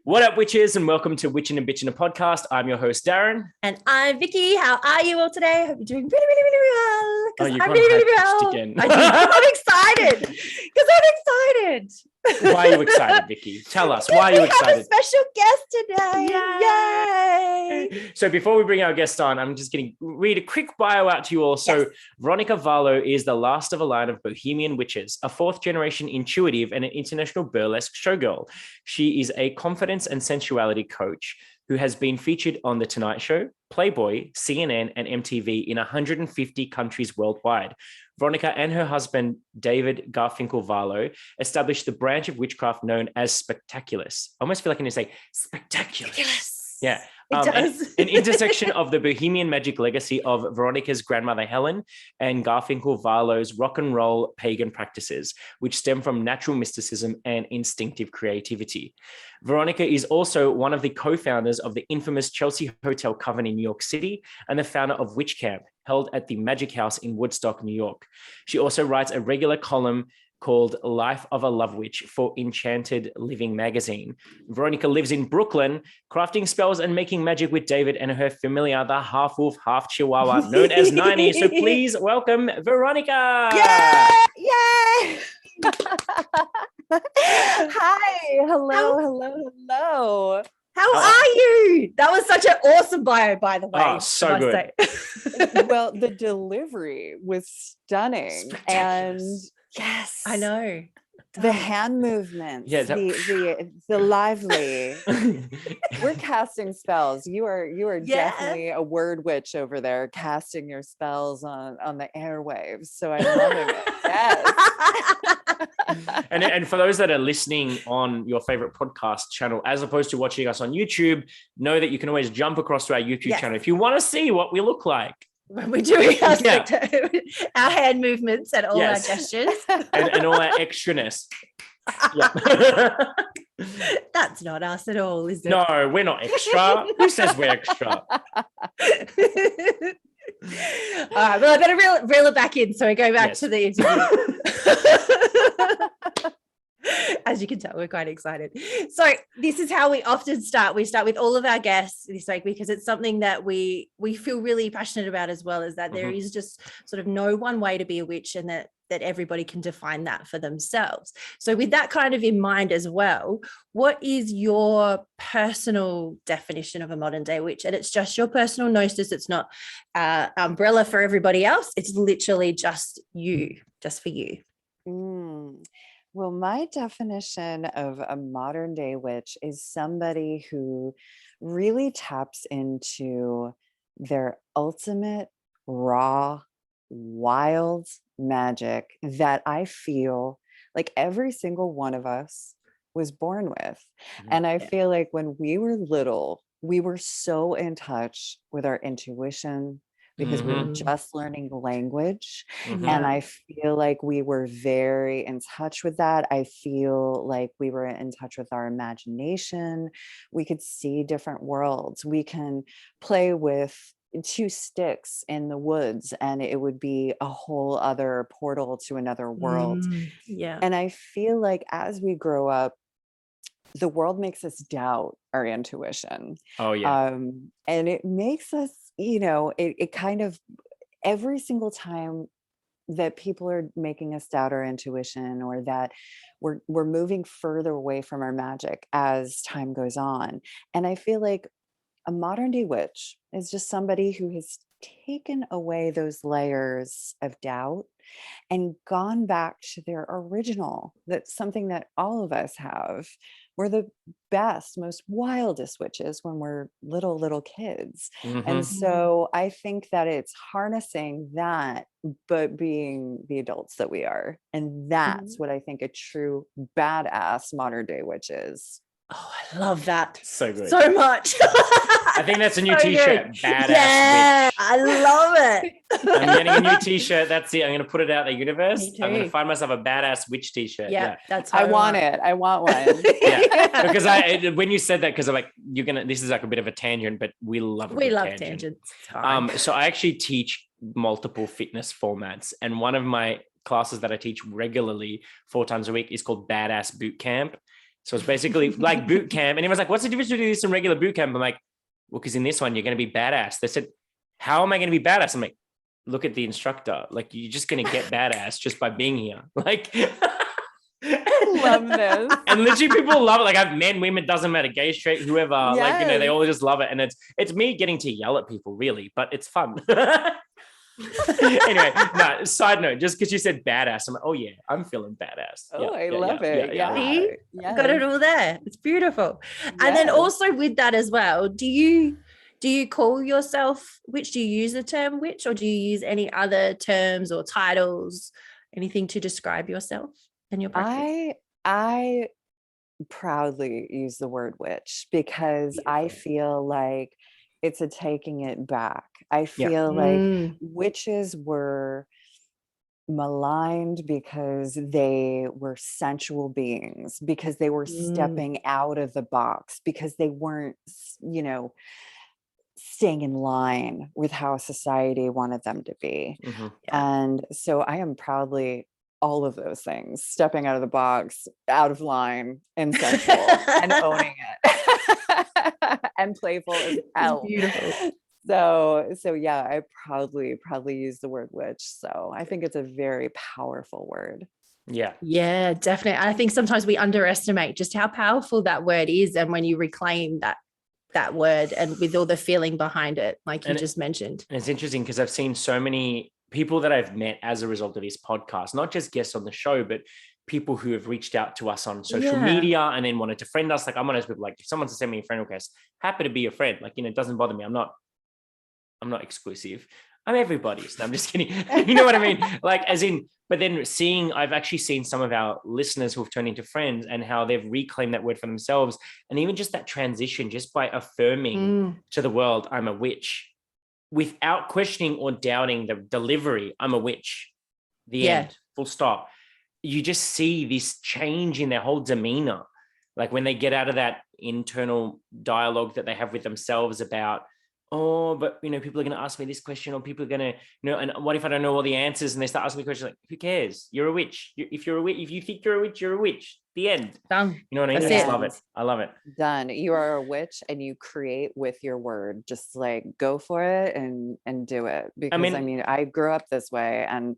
What up, witches, and welcome to Witchin' and Bitchin' a podcast. I'm your host, Darren. And I'm Vicky. How are you all today? I hope you're doing really, really, really well. Oh, you've I'm gone really, really high-pitched well. again. I'm excited. Because I'm excited. Why are you excited, Vicky? Tell us, why are you excited? We have a special guest today. Yay! So before we bring our guest on, I'm just going to read a quick bio out to you all. So Veronica Varlow is the last of a line of Bohemian Witches, a fourth-generation intuitive and an international burlesque showgirl. She is a confidence and sensuality coach who has been featured on The Tonight Show, Playboy, CNN, and MTV in 150 countries worldwide. Veronica and her husband, David Garfinkel-Varlow, established the branch of witchcraft known as Spectaculus. I almost feel like I need to say Spectaculus. Yeah. An intersection of the Bohemian Magick legacy of Veronica's grandmother Helen and Garfinkel-Varlow's rock and roll pagan practices, which stem from natural mysticism and instinctive creativity. Veronica is also one of the co-founders of the infamous Chelsea Hotel Coven in New York City and the founder of Witch Camp, held at the Magick House in Woodstock, New York. She also writes a regular column called Life of a Love Witch for Enchanted Living magazine. Veronica lives in Brooklyn, crafting spells and making magic with David and her familiar, the half-wolf, half-chihuahua, known as Niney. So please welcome Veronica. Yay! Hi. Hello. How are you? That was such an awesome bio, by the way. Oh, so good. Well, the delivery was stunning. And yes, I know. The hand movements, the lively. We're casting spells. You are definitely a word witch over there, casting your spells on the airwaves. So I'm loving it. Yes. And for those that are listening on your favorite podcast channel, as opposed to watching us on YouTube, know that you can always jump across to our YouTube channel if you want to see what we look like when we're doing our hand movements and all our gestures and all our extraness. That's not us at all, is it? No, we're not extra. Who says we're extra? All right, well, I better reel it back in. So I go back to the interview. As you can tell, we're quite excited. So this is how we often start. We start with all of our guests this week because it's something that we feel really passionate about as well, is that there is just sort of no one way to be a witch, and that everybody can define that for themselves. So with that kind of in mind as well, what is your personal definition of a modern day witch? And it's just your personal gnosis. It's not umbrella for everybody else. It's literally just you, just for you. Well, my definition of a modern day witch is somebody who really taps into their ultimate, raw, wild magic that I feel like every single one of us was born with. And I feel like when we were little, we were so in touch with our intuition, because we were just learning language. And I feel like we were very in touch with that. I feel like we were in touch with our imagination. We could see different worlds. We can play with 2 sticks in the woods and it would be a whole other portal to another world. And I feel like as we grow up, the world makes us doubt our intuition. And it makes us, it kind of, every single time that people are making us doubt our intuition, or that we're moving further away from our magic as time goes on. And I feel like a modern day witch is just somebody who has taken away those layers of doubt and gone back to their original. That's something that all of us have. We're the best, most wildest witches when we're little kids. And so I think that it's harnessing that, but being the adults that we are. And that's what I think a true badass modern day witch is. Oh, I love that so good, so much. I think that's a new t-shirt. Good. Badass witch. I love it. I'm getting a new t-shirt. That's it. I'm going to put it out in the universe. I'm going to find myself a badass witch t-shirt. That's I want it. I want one. Because when you said that, because I'm like, this is like a bit of a tangent, but we love tangents. So I actually teach multiple fitness formats, and one of my classes that I teach regularly 4 times a week is called Badass Boot Camp. So it's basically like boot camp. And he was like, what's the difference between this and regular boot camp? I'm like, well, because in this one, you're going to be badass. They said, how am I going to be badass? I'm like, look at the instructor. Like, you're just going to get badass just by being here. Like, Love this. and literally people love it. Like, I've men, women, doesn't matter, gay, straight, whoever, like, you know, they all just love it. And it's me getting to yell at people, really, but it's fun. Anyway, no, side note, just because you said badass, I'm like, oh yeah, I'm feeling badass. Oh, I love it. Yeah. See? Yes. Got it all there. It's beautiful. And then Yes. also with that as well, do you call yourself witch? Do you use the term witch, or do you use any other terms or titles, anything to describe yourself and your practice? I proudly use the word witch because I Beautiful. feel like it's a taking it back. I feel like witches were maligned because they were sensual beings, because they were stepping out of the box, because they weren't, you know, staying in line with how society wanted them to be. And so I am proudly all of those things: stepping out of the box, out of line, and sensual, and owning it, and playful as hell. Beautiful. So yeah, I proudly use the word witch. So I think it's a very powerful word. Yeah, definitely. I think sometimes we underestimate just how powerful that word is, and when you reclaim that word and with all the feeling behind it, like you just mentioned. And it's interesting because I've seen so many people that I've met as a result of this podcast, not just guests on the show, but people who have reached out to us on social media and then wanted to friend us. Like, I'm one of those people, like, if someone's to send me a friend request, happy to be a friend. Like, you know, it doesn't bother me. I'm not exclusive. I'm everybody's. No, I'm just kidding. You know what I mean? Like, as in, but then I've actually seen some of our listeners who have turned into friends and how they've reclaimed that word for themselves. And even just that transition, just by affirming to the world, I'm a witch, without questioning or doubting the delivery, I'm a witch, the end, full stop. You just see this change in their whole demeanor. Like when they get out of that internal dialogue that they have with themselves about, oh, but, you know, people are going to ask me this question, or people are going to, you know, and what if I don't know all the answers? And they start asking me questions like, who cares? You're a witch. If you're a witch, if you think you're a witch, you're a witch. The end. Done. You know what I mean? I just love it. I love it. Done. You are a witch and you create with your word. Just like go for it and do it. Because I mean, I grew up this way and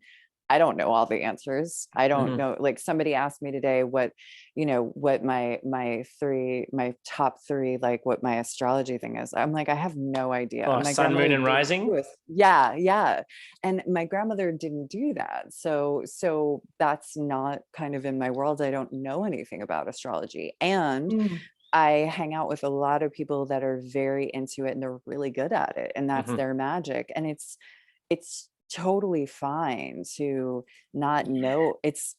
I don't know all the answers. I don't know. Like somebody asked me today what, you know, what my top three, like what my astrology thing is. I'm like, I have no idea. Oh, my sun, moon, and rising. Yeah. And my grandmother didn't do that. So that's not kind of in my world. I don't know anything about astrology. And I hang out with a lot of people that are very into it and they're really good at it. And that's their magic. And it's totally fine to not know. It's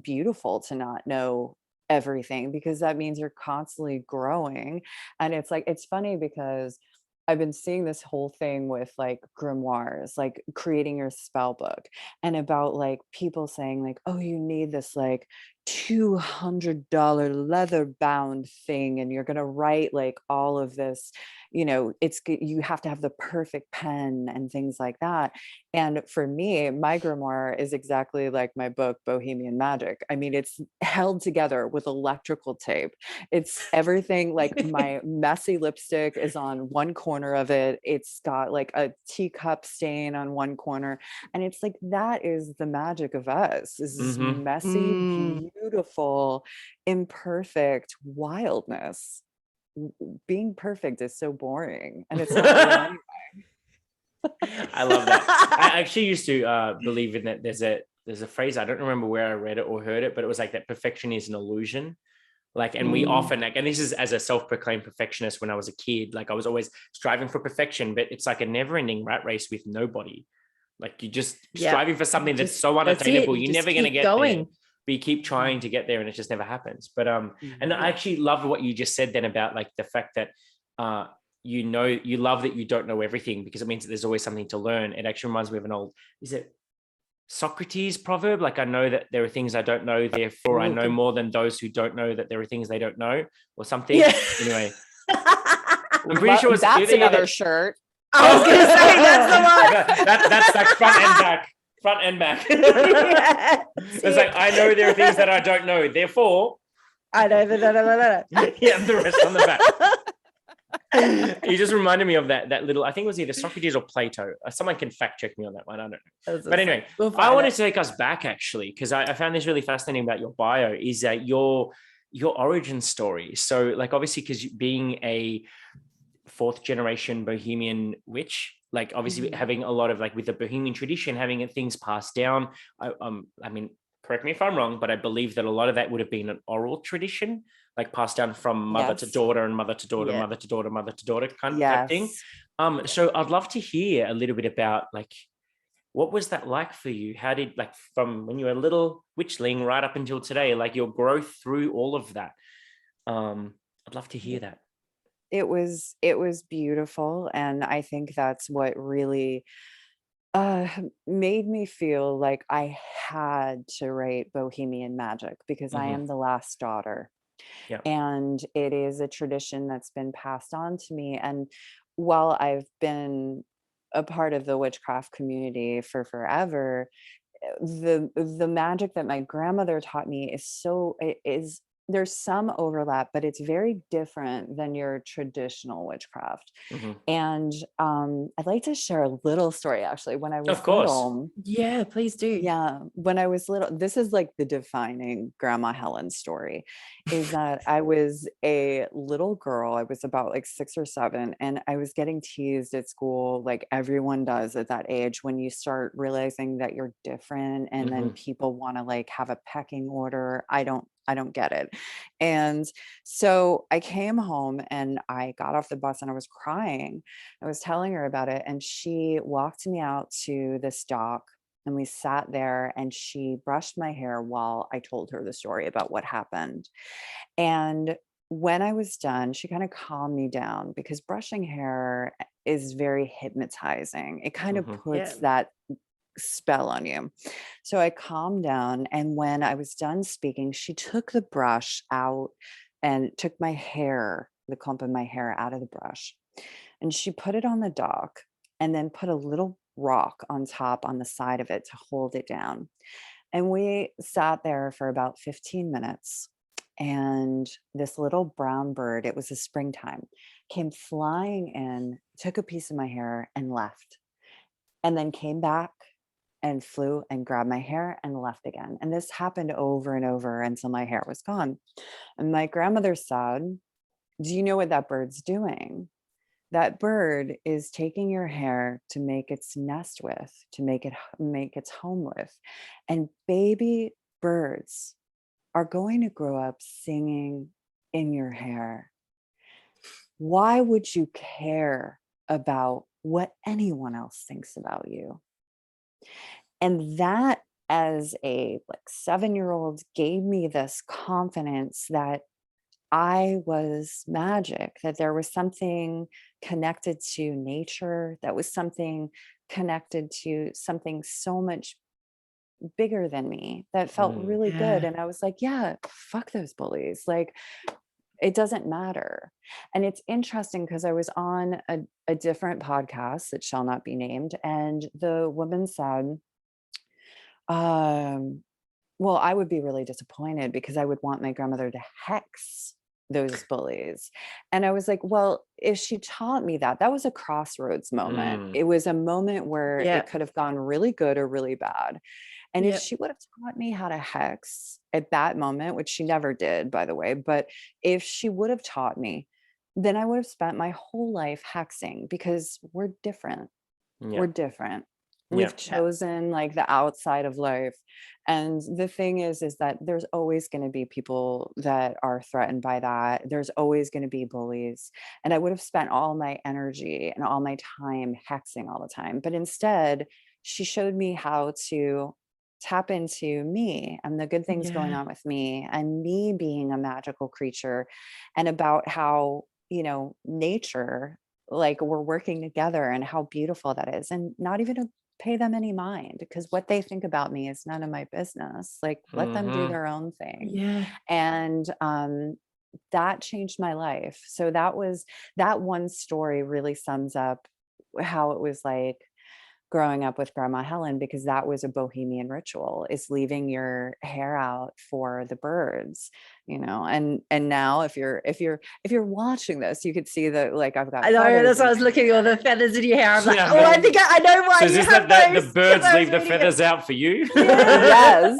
beautiful to not know everything, because that means you're constantly growing. And it's like, it's funny because I've been seeing this whole thing with like grimoires, like creating your spell book, and about like people saying like, oh, you need this like $200 leather bound thing, and you're going to write like all of this, you know, you have to have the perfect pen and things like that. And for me, my grimoire is exactly like my book, Bohemian Magick. I mean, it's held together with electrical tape. It's everything. Like my messy lipstick is on one corner of it. It's got like a teacup stain on one corner. And it's like, that is the magic of us, is this messy, beautiful, imperfect wildness. Being perfect is so boring, and it's not real anyway. I love that. I actually used to believe in that. There's a phrase, I don't remember where I read it or heard it, but it was like that perfection is an illusion. Like, and we often, like, and this is as a self-proclaimed perfectionist when I was a kid, like I was always striving for perfection, but it's like a never-ending rat race with nobody. Like you're just striving for something that's so unattainable. You're never going to get there. But you keep trying to get there and it just never happens. But and I actually loved what you just said then about like the fact that you know, you love that you don't know everything, because it means that there's always something to learn. It actually reminds me of an old, is it Socrates proverb? Like, I know that there are things I don't know, therefore I know more than those who don't know that there are things they don't know, or something. Anyway, I'm pretty sure that's another shirt. I was going to say that's the one. That's like front and back. It's like, I know there are things that I don't know, therefore I know, but no. Yeah, the rest on the back. You just reminded me of that little, I think it was either Socrates or Plato. Someone can fact check me on that one. I don't know. But anyway, I want to take us back actually, because I found this really fascinating about your bio, is that your origin story. So like, obviously, because being a fourth generation Bohemian witch, like obviously having a lot of like with the Bohemian tradition, having things passed down. I mean, correct me if I'm wrong, but I believe that a lot of that would have been an oral tradition, like passed down from mother to daughter and mother to daughter, mother to daughter, mother to daughter kind of type thing. So I'd love to hear a little bit about like, what was that like for you? How did, like, from when you were a little witchling right up until today, like your growth through all of that? I'd love to hear that. It was beautiful. And I think that's what really made me feel like I had to write Bohemian Magick, because I am the last daughter. Yeah. And it is a tradition that's been passed on to me. And while I've been a part of the witchcraft community for forever, the magic that my grandmother taught me is there's some overlap, but it's very different than your traditional witchcraft. And I'd like to share a little story actually. When I was little, yeah, please do. Yeah, when I was little, this is like the defining Grandma Helen story, is that I was a little girl. I was about like 6 or 7, and I was getting teased at school, like everyone does at that age, when you start realizing that you're different, and then people want to like have a pecking order. I don't get it. And so I came home and I got off the bus and I was crying. I was telling her about it, and she walked me out to this dock, and we sat there, and she brushed my hair while I told her the story about what happened. And when I was done, she kind of calmed me down, because brushing hair is very hypnotizing. It kind of puts that spell on you. So I calmed down, and when I was done speaking, she took the brush out and took my hair, the clump of my hair, out of the brush, and she put it on the dock, and then put a little rock on top on the side of it to hold it down. And we sat there for about 15 minutes, and this little brown bird, it was a springtime, came flying in, took a piece of my hair and left, and then came back and flew and grabbed my hair and left again. And this happened over and over until my hair was gone. And my grandmother said, "Do you know what that bird's doing? That bird is taking your hair to make its nest with, to make its home with. And baby birds are going to grow up singing in your hair. Why would you care about what anyone else thinks about you?" And that, as a like 7-year-old, gave me this confidence that I was magic, that there was something connected to nature, that was something connected to something so much bigger than me, that felt really good. And I was like, yeah, fuck those bullies. Like, it doesn't matter. And it's interesting, because I was on a different podcast that shall not be named, and the woman said, well, I would be really disappointed, because I would want my grandmother to hex those bullies. And I was like, well, if she taught me that, that was a crossroads moment. It was a moment where it could have gone really good or really bad. And if she would have taught me how to hex at that moment, which she never did, by the way, but if she would have taught me, then I would have spent my whole life hexing, because we're different. We're different. We've chosen like the outside of life. And the thing is that there's always going to be people that are threatened by that. There's always going to be bullies. And I would have spent all my energy and all my time hexing all the time. But instead, she showed me how to tap into me and the good things going on with me, and me being a magical creature, and about how, nature, like, we're working together, and how beautiful that is, and not even to pay them any mind, because what they think about me is none of my business. Like, let them do their own thing. And that changed my life. So that one story really sums up how it was like growing up with Grandma Helen, because that was a Bohemian ritual, is leaving your hair out for the birds and now if you're watching this, you could see that like I've got I know, that's why I was looking at all the feathers in your hair. I'm like, oh, I think I know why. So you is this have that the those, birds 'cause I was leave the reading it. feathers out for you? Yes.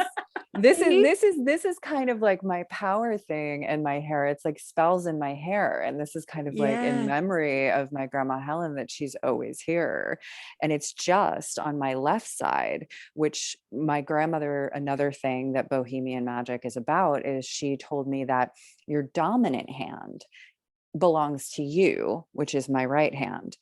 This is kind of like my power thing and my hair. It's like spells in my hair. And this is kind of like in memory of my grandma Helen, that she's always here. And it's just on my left side, which my grandmother, another thing that Bohemian Magick is about, is she told me that your dominant hand belongs to you, which is my right hand.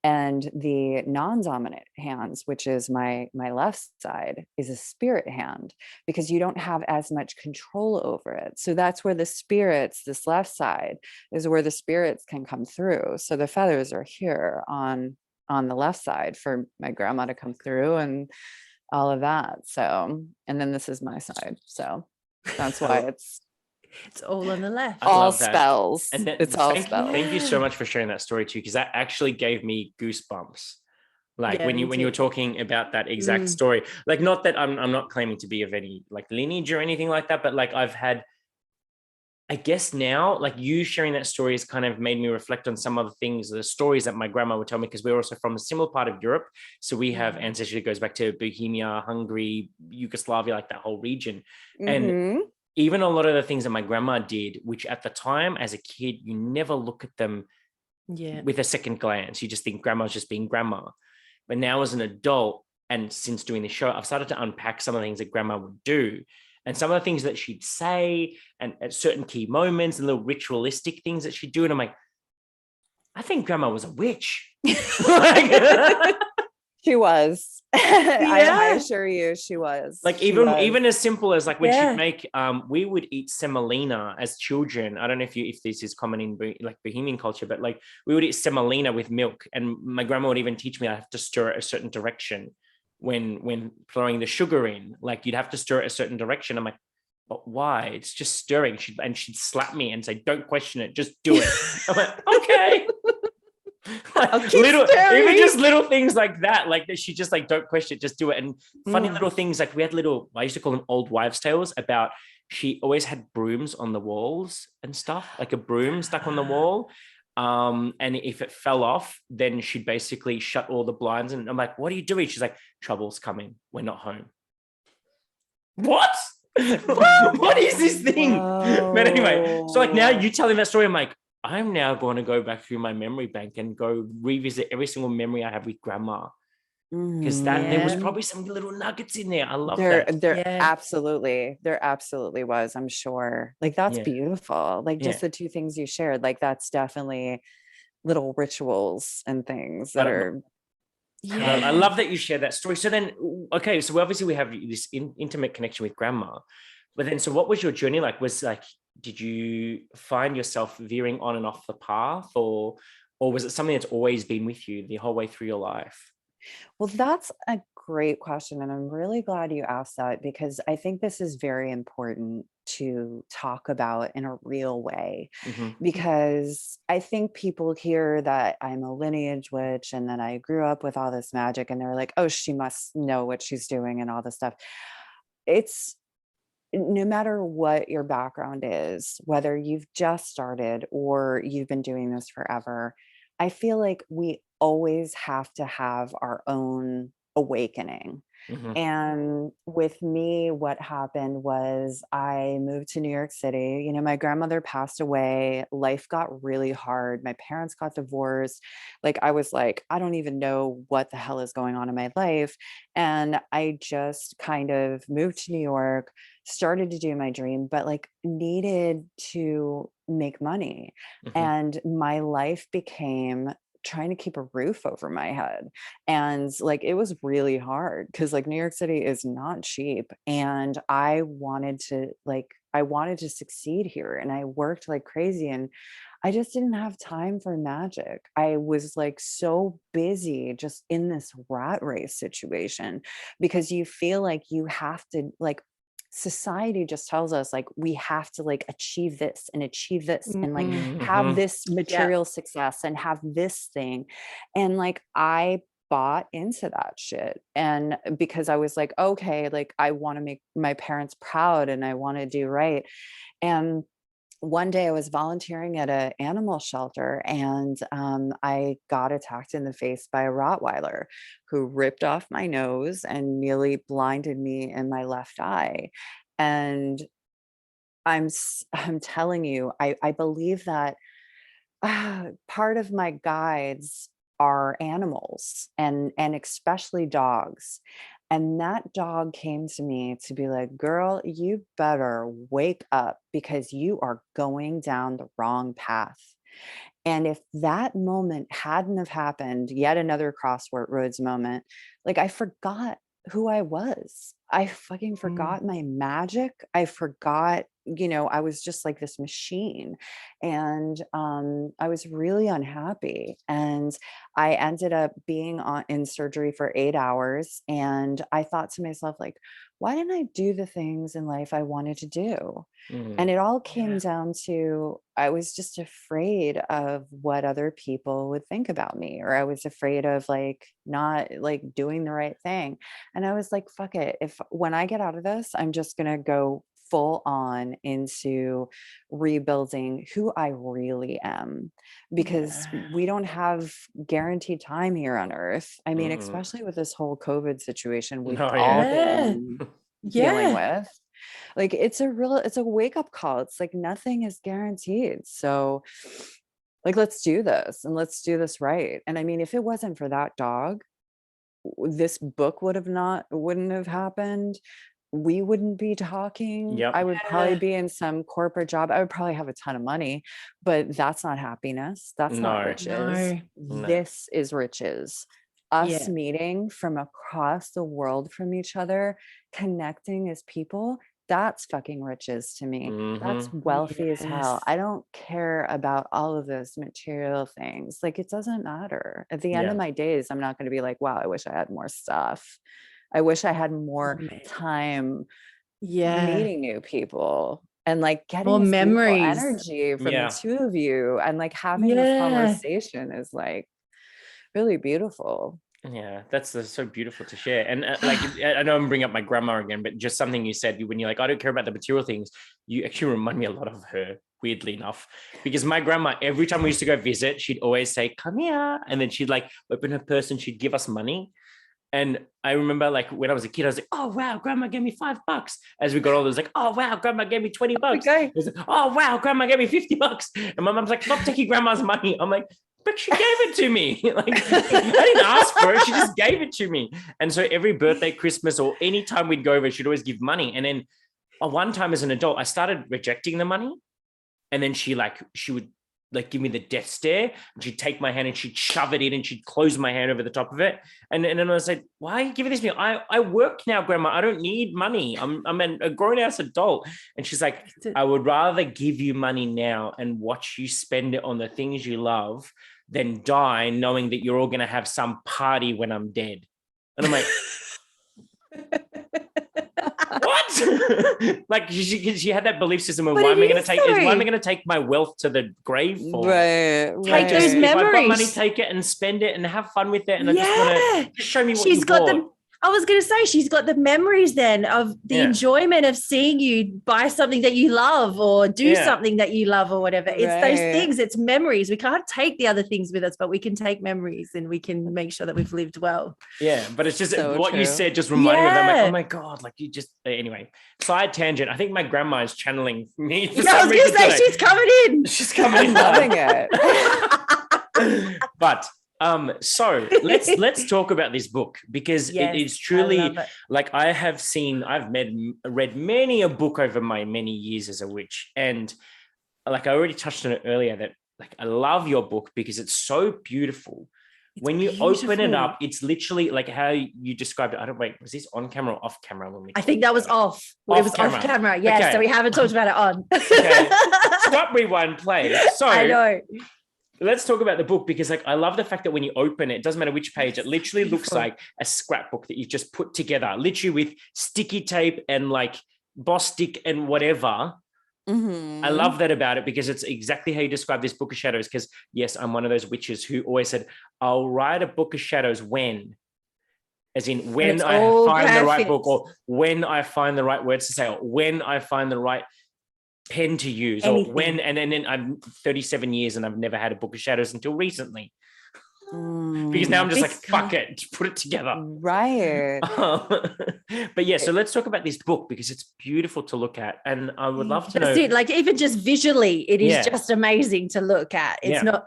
And the non-dominant hands, which is my left side, is a spirit hand, because you don't have as much control over it. So that's where the spirits, this left side is where the spirits can come through. So the feathers are here on the left side for my grandma to come through and all of that. So, and then this is my side. So that's why it's all on the left. all spells. And it's all spells. Thank you so much for sharing that story too, because that actually gave me goosebumps. Like when you were talking about that exact story, like not that I'm not claiming to be of any like lineage or anything like that, but like I've had, I guess now, like you sharing that story has kind of made me reflect on some of the things, the stories that my grandma would tell me, because we're also from a similar part of Europe. So we have ancestry that goes back to Bohemia, Hungary, Yugoslavia, like that whole region. And even a lot of the things that my grandma did, which at the time as a kid, you never look at them with a second glance. You just think grandma's just being grandma. But now as an adult, and since doing the show, I've started to unpack some of the things that grandma would do. And some of the things that she'd say, and at certain key moments, and little ritualistic things that she'd do. And I'm like, I think grandma was a witch. She was. I assure you, she was. Like even as simple as like when she'd make, we would eat semolina as children. I don't know if this is common in like Bohemian culture, but like we would eat semolina with milk, and my grandma would even teach me I have to stir it a certain direction when throwing the sugar in. Like you'd have to stir it a certain direction. I'm like, but why? It's just stirring. She'd slap me and say, "Don't question it, just do it." I'm like, okay. Like even just little things like that, like that she just like, don't question it, just do it. And funny little things, like we had I used to call them old wives' tales, about she always had brooms on the walls and stuff, like a broom stuck on the wall. And if it fell off, then she'd basically shut all the blinds. And I'm like, what are you doing? She's like, trouble's coming, we're not home. What? What is this thing? Whoa. But anyway, so like now you telling that story, I'm like, I'm now going to go back through my memory bank and go revisit every single memory I have with grandma, because there was probably some little nuggets in there. I love that. There absolutely was, I'm sure. Like that's beautiful. Like just the two things you shared, like that's definitely little rituals and things that are. Yeah, I love that you shared that story. So then, okay, so obviously we have this intimate connection with grandma, but then, so what was your journey like? Did you find yourself veering on and off the path, or was it something that's always been with you the whole way through your life? Well, that's a great question. And I'm really glad you asked that, because I think this is very important to talk about in a real way, because I think people hear that I'm a lineage witch and that I grew up with all this magic, and they're like, oh, she must know what she's doing and all this stuff. It's no matter what your background is, whether you've just started or you've been doing this forever, I feel like we always have to have our own awakening. And with me, what happened was I moved to New York City. You know, my grandmother passed away. Life got really hard. My parents got divorced. Like, I was like, I don't even know what the hell is going on in my life. And I just kind of moved to New York, started to do my dream, but like needed to make money. And my life became trying to keep a roof over my head. And like, it was really hard because like New York City is not cheap. And I wanted to succeed here. And I worked like crazy, and I just didn't have time for magic. I was like so busy just in this rat race situation, because you feel like you have to, like, society just tells us like we have to like achieve this and like have this material success and have this thing. And like I bought into that shit. And because I was like, okay, like I want to make my parents proud and I want to do right. And one day I was volunteering at an animal shelter, and I got attacked in the face by a Rottweiler who ripped off my nose and nearly blinded me in my left eye. And I'm telling you, I believe that part of my guides are animals, and especially dogs. And that dog came to me to be like, girl, you better wake up because you are going down the wrong path. And if that moment hadn't have happened, yet another crossroads moment, like I forgot who I was. I fucking forgot my magic. I forgot, I was just like this machine. And I was really unhappy. And I ended up being in surgery for 8 hours. And I thought to myself, like, why didn't I do the things in life I wanted to do? And it all came down to, I was just afraid of what other people would think about me, or I was afraid of like not like doing the right thing. And I was like, fuck it. When I get out of this, I'm just going to go full on into rebuilding who I really am, because we don't have guaranteed time here on earth. I mean, especially with this whole COVID situation we've all been dealing with. Like it's a wake-up call. It's like nothing is guaranteed. So like, let's do this and let's do this right. And I mean, if it wasn't for that dog, this book wouldn't have happened. We wouldn't be talking. I would probably be in some corporate job. I would probably have a ton of money, but that's not happiness. That's not riches. This is riches. Us meeting from across the world from each other, connecting as people, that's fucking riches to me. That's wealthy as hell. I don't care about all of those material things. Like, it doesn't matter. At the end of my days, I'm not going to be like, wow, I wish I had more stuff. I wish I had more time meeting new people and like getting more memories, energy from the two of you, and like having this conversation is like really beautiful. Yeah, that's so beautiful to share. And like, I know I'm bringing up my grandma again, but just something you said when you're like, I don't care about the material things, you actually remind me a lot of her, weirdly enough, because my grandma, every time we used to go visit, she'd always say, come here. And then she'd like open her purse and she'd give us money. And I remember like when I was a kid, I was like, oh, wow, grandma gave me $5. As we got older, it was like, oh, wow, grandma gave me $20. Okay. Like, oh, wow, grandma gave me $50. And my mom's like, stop taking grandma's money. I'm like, but she gave it to me. Like, I didn't ask for it. She just gave it to me. And so every birthday, Christmas, or any time we'd go over, she'd always give money. And then one time as an adult, I started rejecting the money. And then she would like give me the death stare, and she'd take my hand and she'd shove it in and she'd close my hand over the top of it. And then I said, why are you giving this to me? I work now, grandma. I don't need money. I'm a grown ass adult. And she's like, I would rather give you money now and watch you spend it on the things you love than die knowing that you're all going to have some party when I'm dead. And I'm like, what? Like she had that belief system of why am I going to take my wealth to the grave for? Take those memories. If I've got money, take it and spend it and have fun with it. And I just want to show me what she's got. I was going to say, she's got the memories then of the enjoyment of seeing you buy something that you love or do something that you love or whatever. It's those things, it's memories. We can't take the other things with us, but we can take memories and we can make sure that we've lived well. Yeah, but it's just so what you said just reminded me of that. I'm like, oh my God, like you just, anyway, side tangent. I think my grandma is channeling me. I was going to say, she's coming in. She's coming in. Loving it. But so let's talk about this book, because it is truly like I've read many a book over my many years as a witch, and like I already touched on it earlier that like I love your book because it's so beautiful. When you open it up, it's literally like how you described it. Was this on camera or off camera? I think that was off. It was off camera. Yes, okay. So we haven't talked about it on. Okay. Stop, rewind, play. So I know. Let's talk about the book, because like I love the fact that when you open it, it doesn't matter which page, it literally looks like a scrapbook that you've just put together, literally with sticky tape and like boss stick and whatever. Mhm. I love that about it because it's exactly how you describe this Book of Shadows. Because yes, I'm one of those witches who always said, I'll write a Book of Shadows when, as in when it's I all find the right book, perfect. or when I find the right words to say, or when I find the right pen to use, or Anything. when, and then I'm 37 years and I've never had a Book of Shadows until recently. Because now I'm just like, fuck it, just put it together. Right. But yeah, so let's talk about this book because it's beautiful to look at. And I would love to know. That's it. Like even just visually, it is Yeah. just amazing to look at. It's Yeah. not,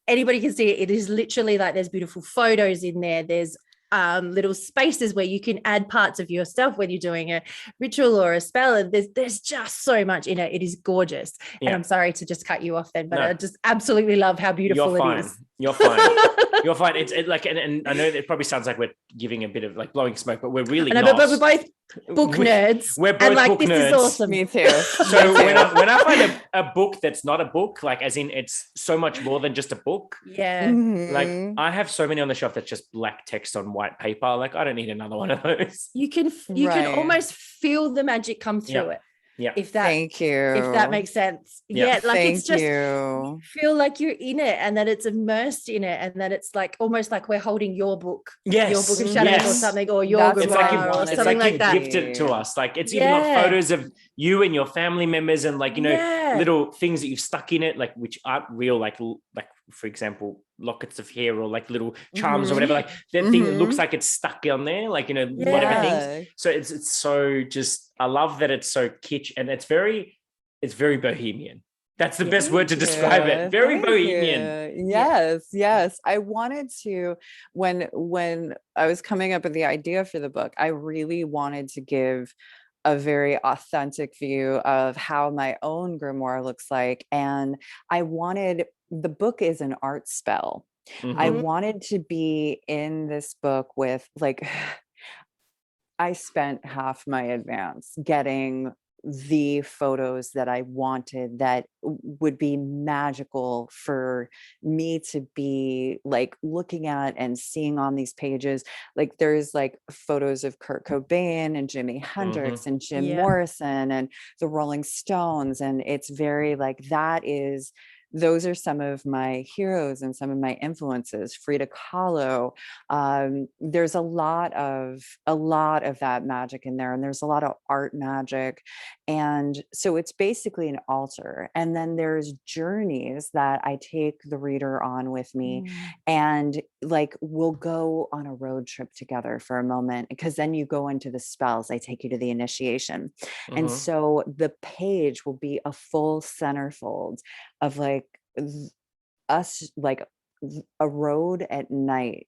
anybody can see it. It is literally like there's beautiful photos in there. There's little spaces where you can add parts of yourself when you're doing a ritual or a spell. And there's just so much in it. It is gorgeous. Yeah. And I'm sorry to just cut you off then, but No. I just absolutely love how beautiful You're it fine. is. You're fine. You're fine. It's like, and I know that it probably sounds like we're giving a bit of like blowing smoke, but we're really not. But we're both book nerds. We're both and like, book this nerds. is awesome. Me too. So when I find a book that's not a book, like as in it's so much more than just a book. Yeah. Like Mhm. I have so many on the shelf that's just black text on white paper. Like I don't need another one of those. You can Right. almost feel the magic come through it. Yeah. If that Thank you. if that makes sense. Yeah. Yeah, like Thank it's just you. feel like you're in it and that it's immersed in it and that it's like almost like we're holding your book. Yes. Your Book of Shadows or Yes. something, or your That's It's like grimoire or it's something like you that. gifted to us. Like it's even got Yeah. photos of you and your family members and like, you know, Yeah. little things that you've stuck in it, like which aren't real, like for example, lockets of hair or like little charms or whatever. Like that thing that looks like it's stuck on there, like, you know, whatever things. So it's so just, I love that it's so kitsch and it's very bohemian. That's the best word to describe it. Very Thank bohemian. you. Yes. I wanted to, when I was coming up with the idea for the book, I really wanted to give a very authentic view of how my own grimoire looks like. And the book is an art spell. I Mhm. wanted to be in this book with like, I spent half my advance getting the photos that I wanted that would be magical for me to be like looking at and seeing on these pages. Like there's like photos of Kurt Cobain and Jimi Hendrix and Jim Morrison and the Rolling Stones. And it's very like, those are some of my heroes and some of my influences. Frida Kahlo. There's a lot of that magic in there, and there's a lot of art magic. And so it's basically an altar. And then there's journeys that I take the reader on with me, and like we'll go on a road trip together for a moment, because then you go into the spells. I take you to the initiation. And so the page will be a full centerfold of like us, like a road at night,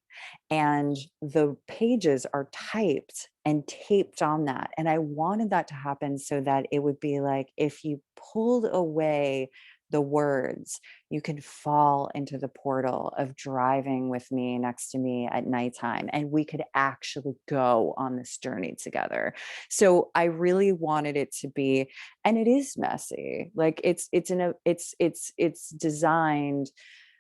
and the pages are typed and taped on that. And I wanted that to happen so that it would be like, if you pulled away the words, you can fall into the portal of driving with me next to me at nighttime, and we could actually go on this journey together. So I really wanted it to be, and it is messy. Like it's designed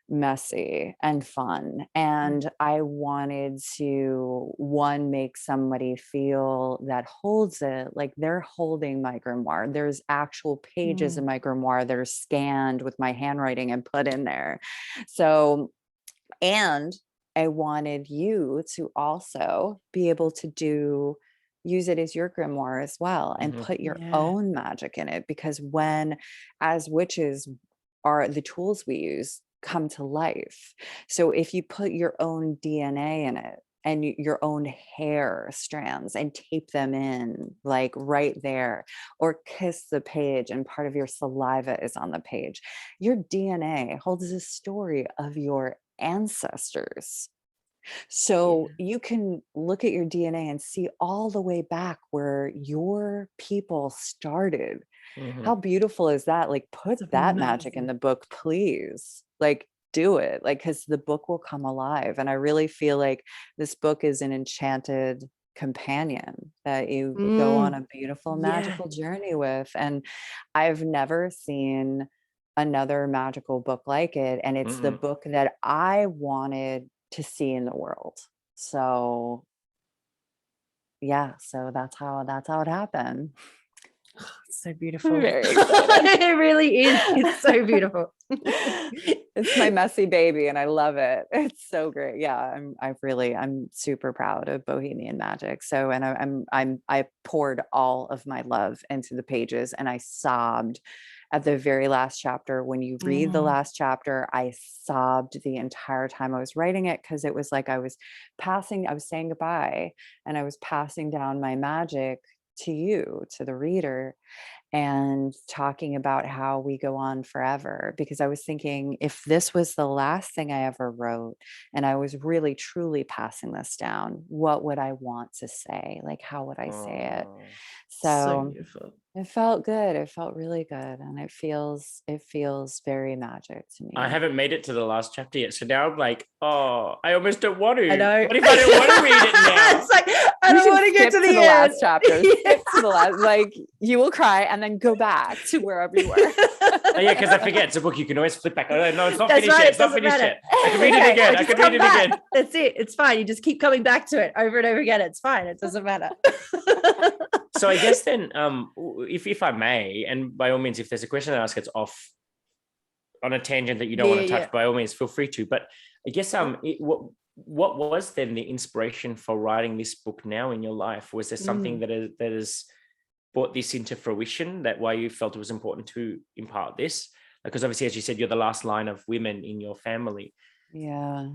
messy and fun. And I wanted to, one, make somebody feel that holds it like they're holding my grimoire. There's actual pages in my grimoire that are scanned with my handwriting and put in there. So, and I wanted you to also be able to use it as your grimoire as well, and put your own magic in it, because when, as witches, are the tools we use come to life. So if you put your own DNA in it and your own hair strands and tape them in like right there, or kiss the page and part of your saliva is on the page, your DNA holds a story of your ancestors. So you can look at your DNA and see all the way back where your people started. How beautiful is that? Like, put that magic in the book, please. Like, do it. Like, because the book will come alive. And I really feel like this book is an enchanted companion that you go on a beautiful, magical journey with. And I've never seen another magical book like it. And it's the book that I wanted to see in the world. So yeah, so that's how it happened. It's so beautiful. Very excited. It really is. It's so beautiful. It's my messy baby and I love it. It's so great. Yeah, I'm super proud of Bohemian Magick. So, and I poured all of my love into the pages, and I sobbed at the very last chapter. When you read the last chapter, I sobbed the entire time I was writing it, because it was like I was saying goodbye, and I was passing down my magic to you, to the reader, and talking about how we go on forever. Because I was thinking, if this was the last thing I ever wrote and I was really truly passing this down, what would I want to say? Like, how would I say it? So beautiful. it felt good. It felt really good. And it feels very magic to me. I haven't made it to the last chapter yet. So now I'm like, oh, I almost don't want to. I know. What if I don't want to read it now? It's like, I don't want to get to the end. Last chapter. Skip to the last, like, you will cry and then go back to wherever you were. Oh, yeah, because I forget it's a book. You can always flip back. Oh, no, it's not That's finished right, yet. It's not finished yet. I can read it again. I can read it again. That's it. It's fine. You just keep coming back to it over and over again. It's fine. It doesn't matter. So I guess then, if I may, and by all means, if there's a question I ask, it's off on a tangent that you don't want to touch, by all means, feel free to. But I guess what was then the inspiration for writing this book now in your life? Was there something that has brought this into fruition, that why you felt it was important to impart this? Because obviously, as you said, you're the last line of women in your family. Yeah.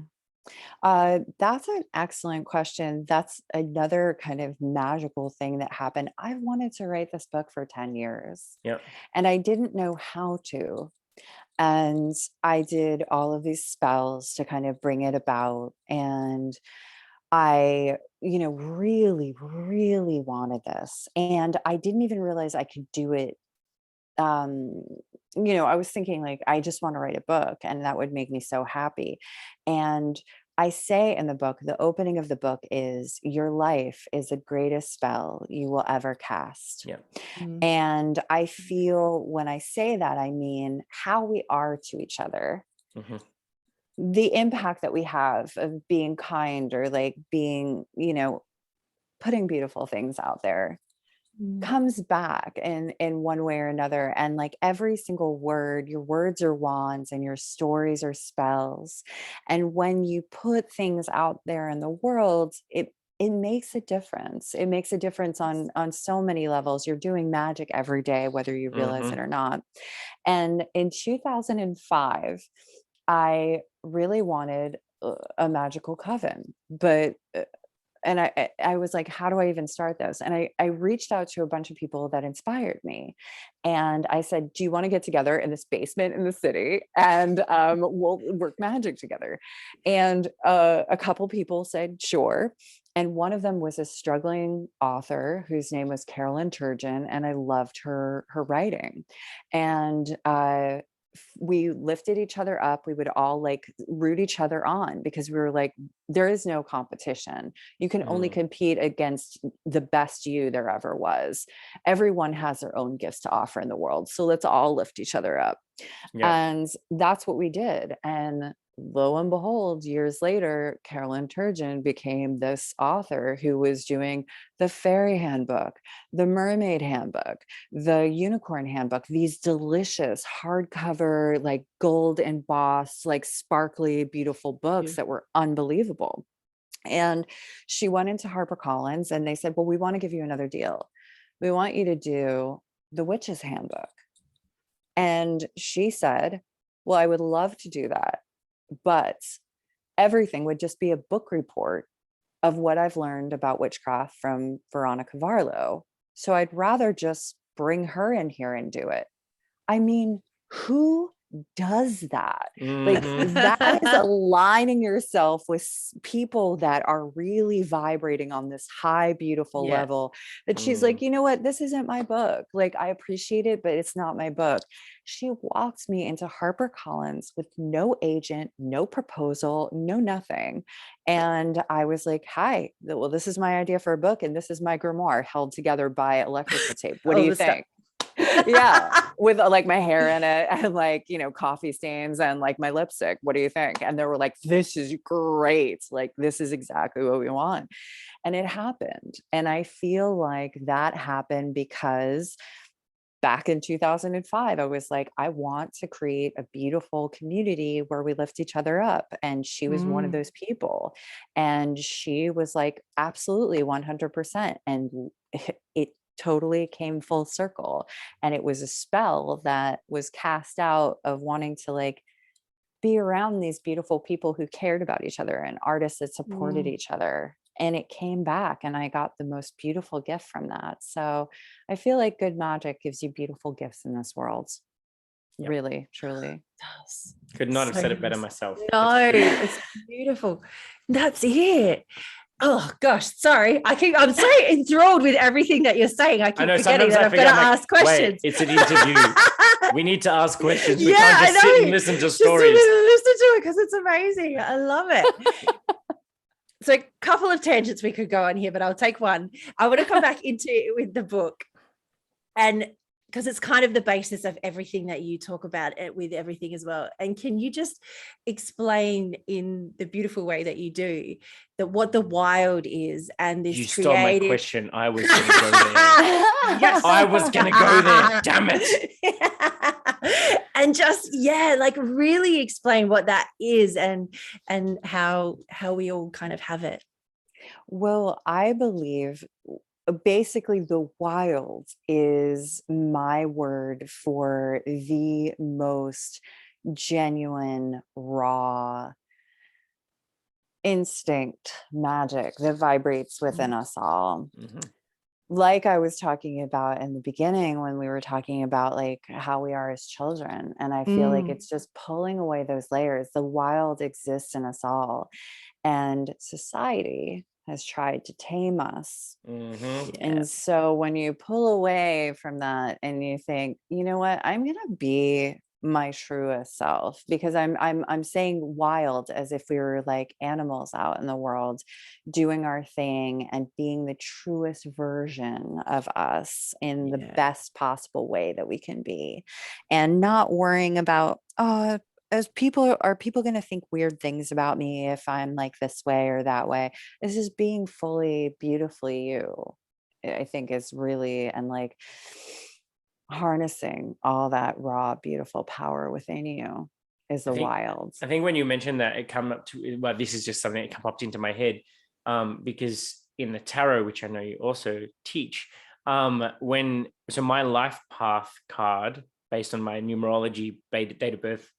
That's an excellent question. That's another kind of magical thing that happened. I've wanted to write this book for 10 years. Yep. And I didn't know how to. And I did all of these spells to kind of bring it about. And I, really, really wanted this. And I didn't even realize I could do it. I was thinking, like, I just want to write a book and that would make me so happy. And I say in the book, the opening of the book is, your life is the greatest spell you will ever cast. Yeah. And I feel when I say that, I mean how we are to each other. The impact that we have of being kind, or like being, putting beautiful things out there, comes back in one way or another. And like every single word, your words are wands and your stories are spells. And when you put things out there in the world, it makes a difference. It makes a difference on so many levels. You're doing magic every day, whether you realize it or not. And in 2005, I really wanted a magical coven, but and I was like, how do I even start this? And I reached out to a bunch of people that inspired me. And I said, do you want to get together in this basement in the city and we'll work magic together? And a couple people said, sure. And one of them was a struggling author whose name was Carolyn Turgeon. And I loved her writing. And we lifted each other up. We would all like root each other on, because we were like, there is no competition. You can only compete against the best you there ever was. Everyone has their own gifts to offer in the world. So let's all lift each other up. Yeah. And that's what we did. And lo and behold, years later, Carolyn Turgeon became this author who was doing the Fairy Handbook, the Mermaid Handbook, the Unicorn Handbook, these delicious hardcover, like gold embossed, like sparkly, beautiful books that were unbelievable. And she went into HarperCollins and they said, well, we want to give you another deal. We want you to do the Witches Handbook. And she said, well, I would love to do that, but everything would just be a book report of what I've learned about witchcraft from Veronica Varlow. So I'd rather just bring her in here and do it. I mean, who does that? Like, that is aligning yourself with people that are really vibrating on this high, beautiful level, that she's like, you know what, this isn't my book. Like, I appreciate it, but it's not my book. She walked me into HarperCollins with no agent, no proposal, no nothing. And I was like, hi, well, this is my idea for a book. And this is my grimoire held together by electrical tape. What do you think? Yeah, with like my hair in it and like, coffee stains and like my lipstick. What do you think? And they were like, this is great. Like, this is exactly what we want. And it happened. And I feel like that happened because back in 2005, I was like, I want to create a beautiful community where we lift each other up. And she was one of those people. And she was like, absolutely 100%. And it totally came full circle. And it was a spell that was cast out of wanting to like be around these beautiful people who cared about each other and artists that supported each other. And it came back, and I got the most beautiful gift from that. So I feel like good magic gives you beautiful gifts in this world. Yep. Really, truly. Could not have So said it better nice. myself. No, it's beautiful. That's it. Oh gosh, sorry. I'm so enthralled with everything that you're saying. I keep forgetting that I've got to ask questions. Wait, it's an interview. We need to ask questions. We Yeah, can't just I know. sit and listen to Just stories. listen to it because it's amazing. I love it. So a couple of tangents we could go on here, but I'll take one. I want to come back into it with the book, and because it's kind of the basis of everything that you talk about with everything as well. And can you just explain in the beautiful way that you do that what the wild is and this You stole my question. I was going to go there. Yes. I was going to go there. Damn it. And just, like really explain what that is and how we all kind of have it. Well, I believe basically the wild is my word for the most genuine, raw instinct magic that vibrates within us all. Like I was talking about in the beginning when we were talking about like how we are as children. And I feel like it's just pulling away those layers. The wild exists in us all. And society has tried to tame us. And so when you pull away from that and you think, you know what, I'm going to be my truest self, because I'm saying wild as if we were like animals out in the world doing our thing and being the truest version of us in the best possible way that we can be, and not worrying about, are people going to think weird things about me if I'm like this way or that way? This is being fully beautifully you, I think, is really, and like harnessing all that raw, beautiful power within you is the wild. I think when you mentioned that, it came up to, well, this is just something that popped into my head, because in the tarot, which I know you also teach, so my life path card, based on my numerology date of birth,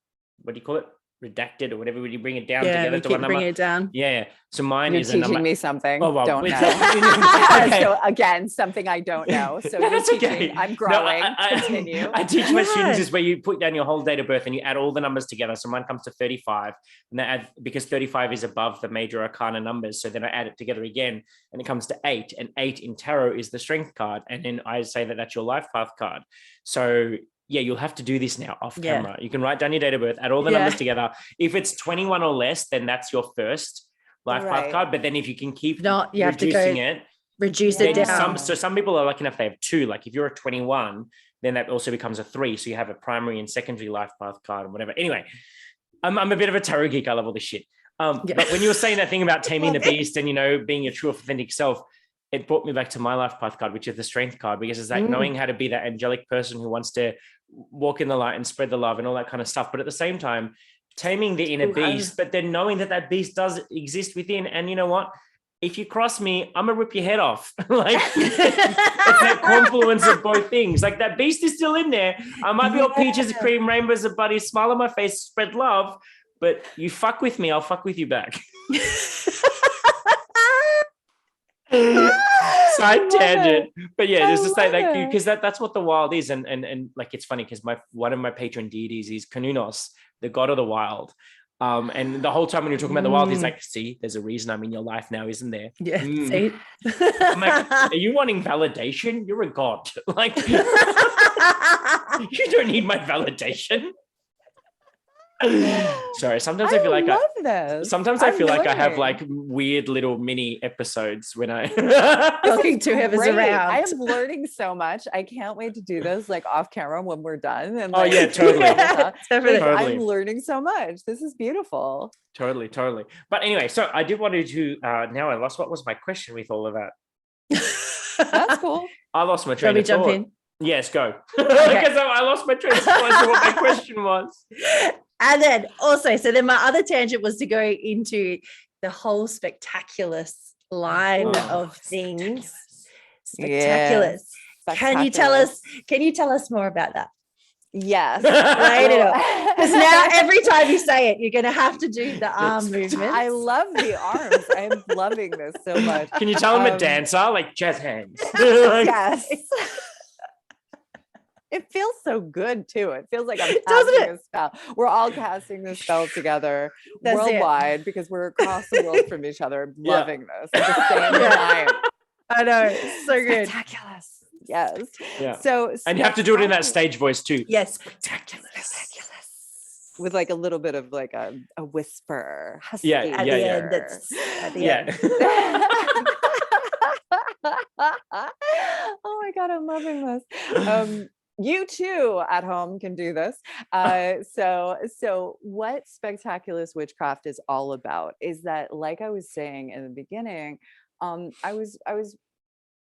what do you call it? Redacted or whatever, when you bring it down together to one number. Bring it down. Yeah. So mine You're is a number. teaching me something. Oh, well, don't know. Okay. So again, something I don't know. So you're teaching. Okay. I'm growing. Continue. I teach my students is where you put down your whole date of birth and you add all the numbers together. So mine comes to 35, and I add, because 35 is above the major arcana numbers. So then I add it together again, and it comes to 8. And 8 in tarot is the strength card, and then I say that that's your life path card. So yeah, you'll have to do this now off camera. You can write down your date of birth, add all the numbers together. If it's 21 or less, then that's your first life path card. But then if you can keep reducing it, reduce it down. Some people are lucky enough they have 2. Like if you're a 21, then that also becomes a 3. So you have a primary and secondary life path card and whatever. Anyway, I'm a bit of a tarot geek. I love all this shit. But when you were saying that thing about taming the beast and, being your true authentic self, it brought me back to my life path card, which is the strength card, because it's like knowing how to be that angelic person who wants to walk in the light and spread the love and all that kind of stuff. But at the same time, taming the inner beast, but then knowing that beast does exist within. And you know what? If you cross me, I'm gonna rip your head off. Like it's that confluence of both things. Like that beast is still in there. I might be all peaches, cream, rainbows, and buddy, smile on my face, spread love. But you fuck with me, I'll fuck with you back. Side tangent, but just to say like, because that's what the wild is, and like it's funny because one of my patron deities is Kanunos, the god of the wild, and the whole time when you're talking about the wild, he's like, see, there's a reason I'm in your life now, isn't there? See? I'm like, are you wanting validation? You're a god. Like you don't need my validation. Sorry, sometimes I feel like I have like weird little mini episodes when I talking to him is around. I am learning so much. I can't wait to do this like off camera when we're done. And totally. I'm learning so much. This is beautiful. Totally. But anyway, so I did want to now I lost what was my question with all of that. That's cool. I lost my train of thought. Yes, go. Because I lost my train of thought as to what my question was. And then also, so then my other tangent was to go into the whole Spectaculus line of things. Spectaculus. Can you tell us more about that? Yes. Light it up. Because now every time you say it, you're going to have to do the arm movements. I love the arms. I'm loving this so much. Can you tell them a dancer? Like jazz hands. Yes. It feels so good too. It feels like I'm casting a spell. We're all casting this spell together worldwide because we're across the world from each other, loving this at the same time. I know. So good. Spectaculus. Yes. Yeah. So and you have to do it in that stage voice too. Yes. Spectaculus. With like a little bit of like a whisper. Husky. Yeah. At the end. That's at the end. Oh my God, I'm loving this. You too at home can do this. So what Spectaculus Witchcraft is all about is that, like I was saying in the beginning, I was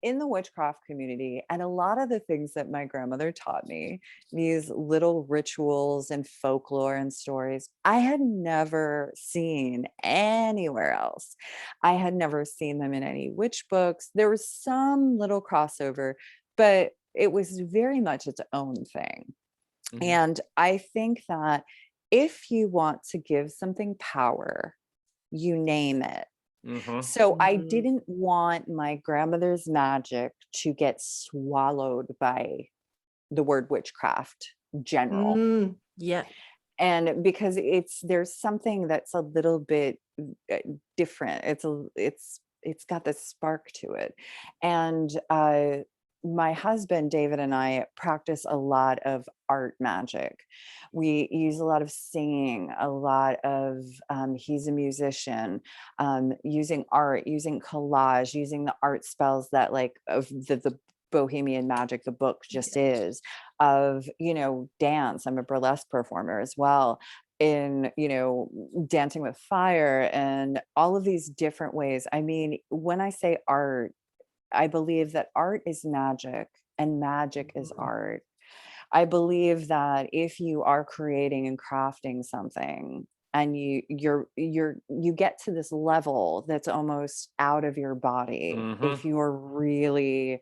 in the witchcraft community, and a lot of the things that my grandmother taught me, these little rituals and folklore and stories, I had never seen anywhere else. I had never seen them in any witch books. There was some little crossover, but it was very much its own thing. Mm-hmm. And I think that if you want to give something power, you name it. Mm-hmm. So I didn't want my grandmother's magic to get swallowed by the word witchcraft general. Yeah. And because there's something that's a little bit different. It's got this spark to it. And my husband, David, and I practice a lot of art magic. We use a lot of singing, a lot of, he's a musician, using art, using collage, using the art spells that like of the Bohemian Magic, the book just is, of, dance. I'm a burlesque performer as well, in, dancing with fire and all of these different ways. I mean, when I say art, I believe that art is magic and magic is art. I believe that if you are creating and crafting something and you get to this level that's almost out of your body, if you're really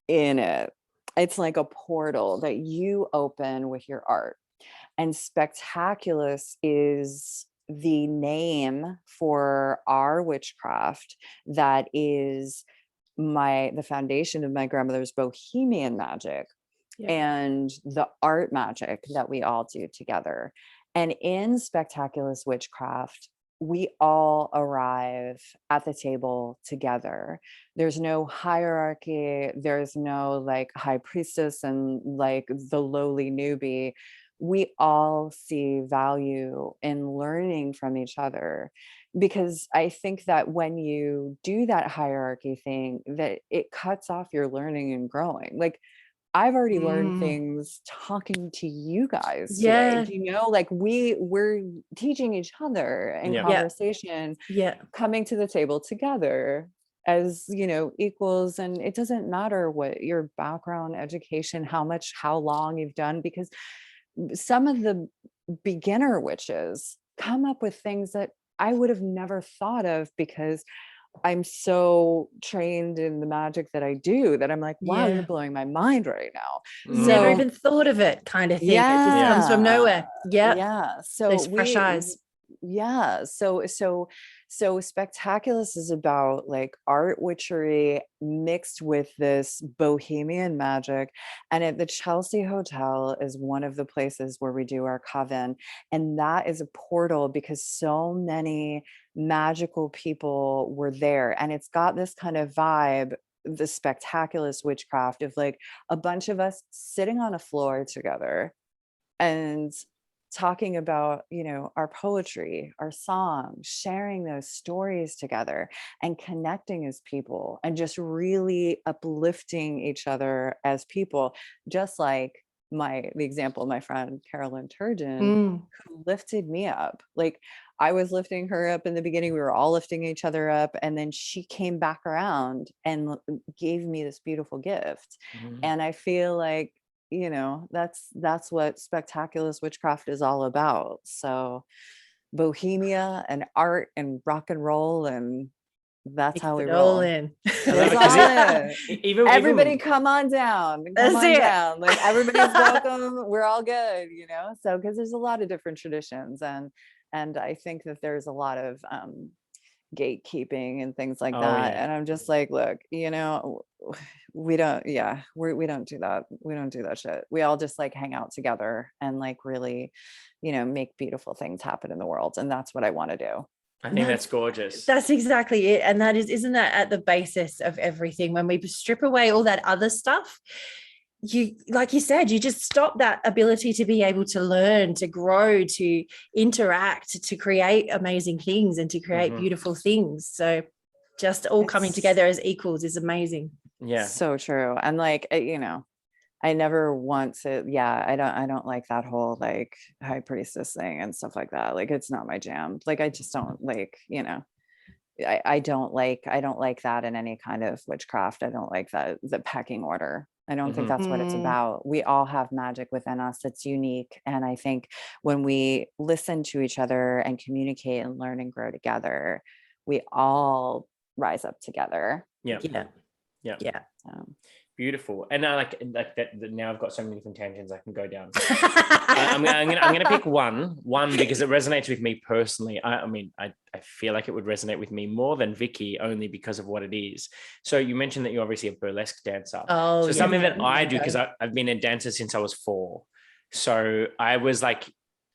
in it, it's like a portal that you open with your art. And Spectaculus is the name for our witchcraft that is the foundation of my grandmother's Bohemian Magic and the art magic that we all do together. And in Spectaculus Witchcraft, we all arrive at the table together. There's no hierarchy. There's no like high priestess and like the lowly newbie. We all see value in learning from each other, because I think that when you do that hierarchy thing, that it cuts off your learning and growing. Like I've already learned things talking to you guys today. Like we're teaching each other in conversation, coming to the table together as, equals. And it doesn't matter what your background, education, how long you've done, because some of the beginner witches come up with things that I would have never thought of, because I'm so trained in the magic that I do that I'm like, wow, you're blowing my mind right now. Never even thought of it, kind of thing. It just comes from nowhere. So those fresh eyes. So Spectaculus is about like art witchery mixed with this Bohemian magic. And at the Chelsea Hotel is one of the places where we do our coven. And that is a portal because so many magical people were there. And it's got this kind of vibe, the Spectaculus Witchcraft, of like a bunch of us sitting on a floor together and talking about, our poetry, our songs, sharing those stories together and connecting as people and just really uplifting each other as people, just like the example of my friend Carolyn Turgeon, Mm. who lifted me up. Like I was lifting her up in the beginning, we were all lifting each other up, and then she came back around and gave me this beautiful gift. And I feel like, you know, that's what Spectaculus Witchcraft is all about. So Bohemia and art and rock and roll, and that's how we roll. In. Everybody come on down. Like everybody's welcome. We're all good, you know? So, because there's a lot of different traditions, and I think that there's a lot of gatekeeping and things like that. Yeah. And I'm just like, look, you know, we don't do that. We don't do that shit. We all just like hang out together and like really, you know, make beautiful things happen in the world. And that's what I want to do. I think that's gorgeous. That's exactly it. And isn't that at the basis of everything? When we strip away all that other stuff, you, like you said, you just stop that ability to be able to learn, to grow, to interact, to create amazing things and to create beautiful things. So just all coming together as equals is amazing. Yeah. So true. And like, you know, I never want to, I don't like that whole like high priestess thing and stuff like that. Like, it's not my jam. Like, I just don't like, you know, I don't like that in any kind of witchcraft. I don't like that, the pecking order. I don't think that's what it's about. We all have magic within us that's unique. And I think when we listen to each other and communicate and learn and grow together, we all rise up together. Yeah. Beautiful. And I like that now I've got so many different tangents I can go down. I'm gonna pick one because it resonates with me personally. I mean, I feel like it would resonate with me more than Vicky, only because of what it is. So you mentioned that you're obviously a burlesque dancer. Something that I do, because I've been a dancer since I was 4. So I was like,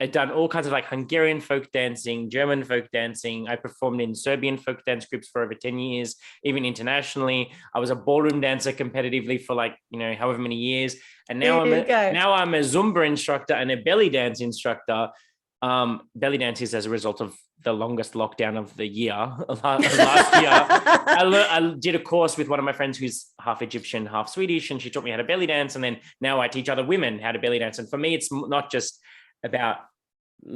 I'd done all kinds of like Hungarian folk dancing, German folk dancing. I performed in Serbian folk dance groups for over 10 years, even internationally. I was a ballroom dancer competitively for like, you know, however many years. And now I'm a Zumba instructor and a belly dance instructor. Belly dance is as a result of the longest lockdown of the year, last year. I did a course with one of my friends who's half Egyptian, half Swedish, and she taught me how to belly dance. And then now I teach other women how to belly dance. And for me, it's not just about,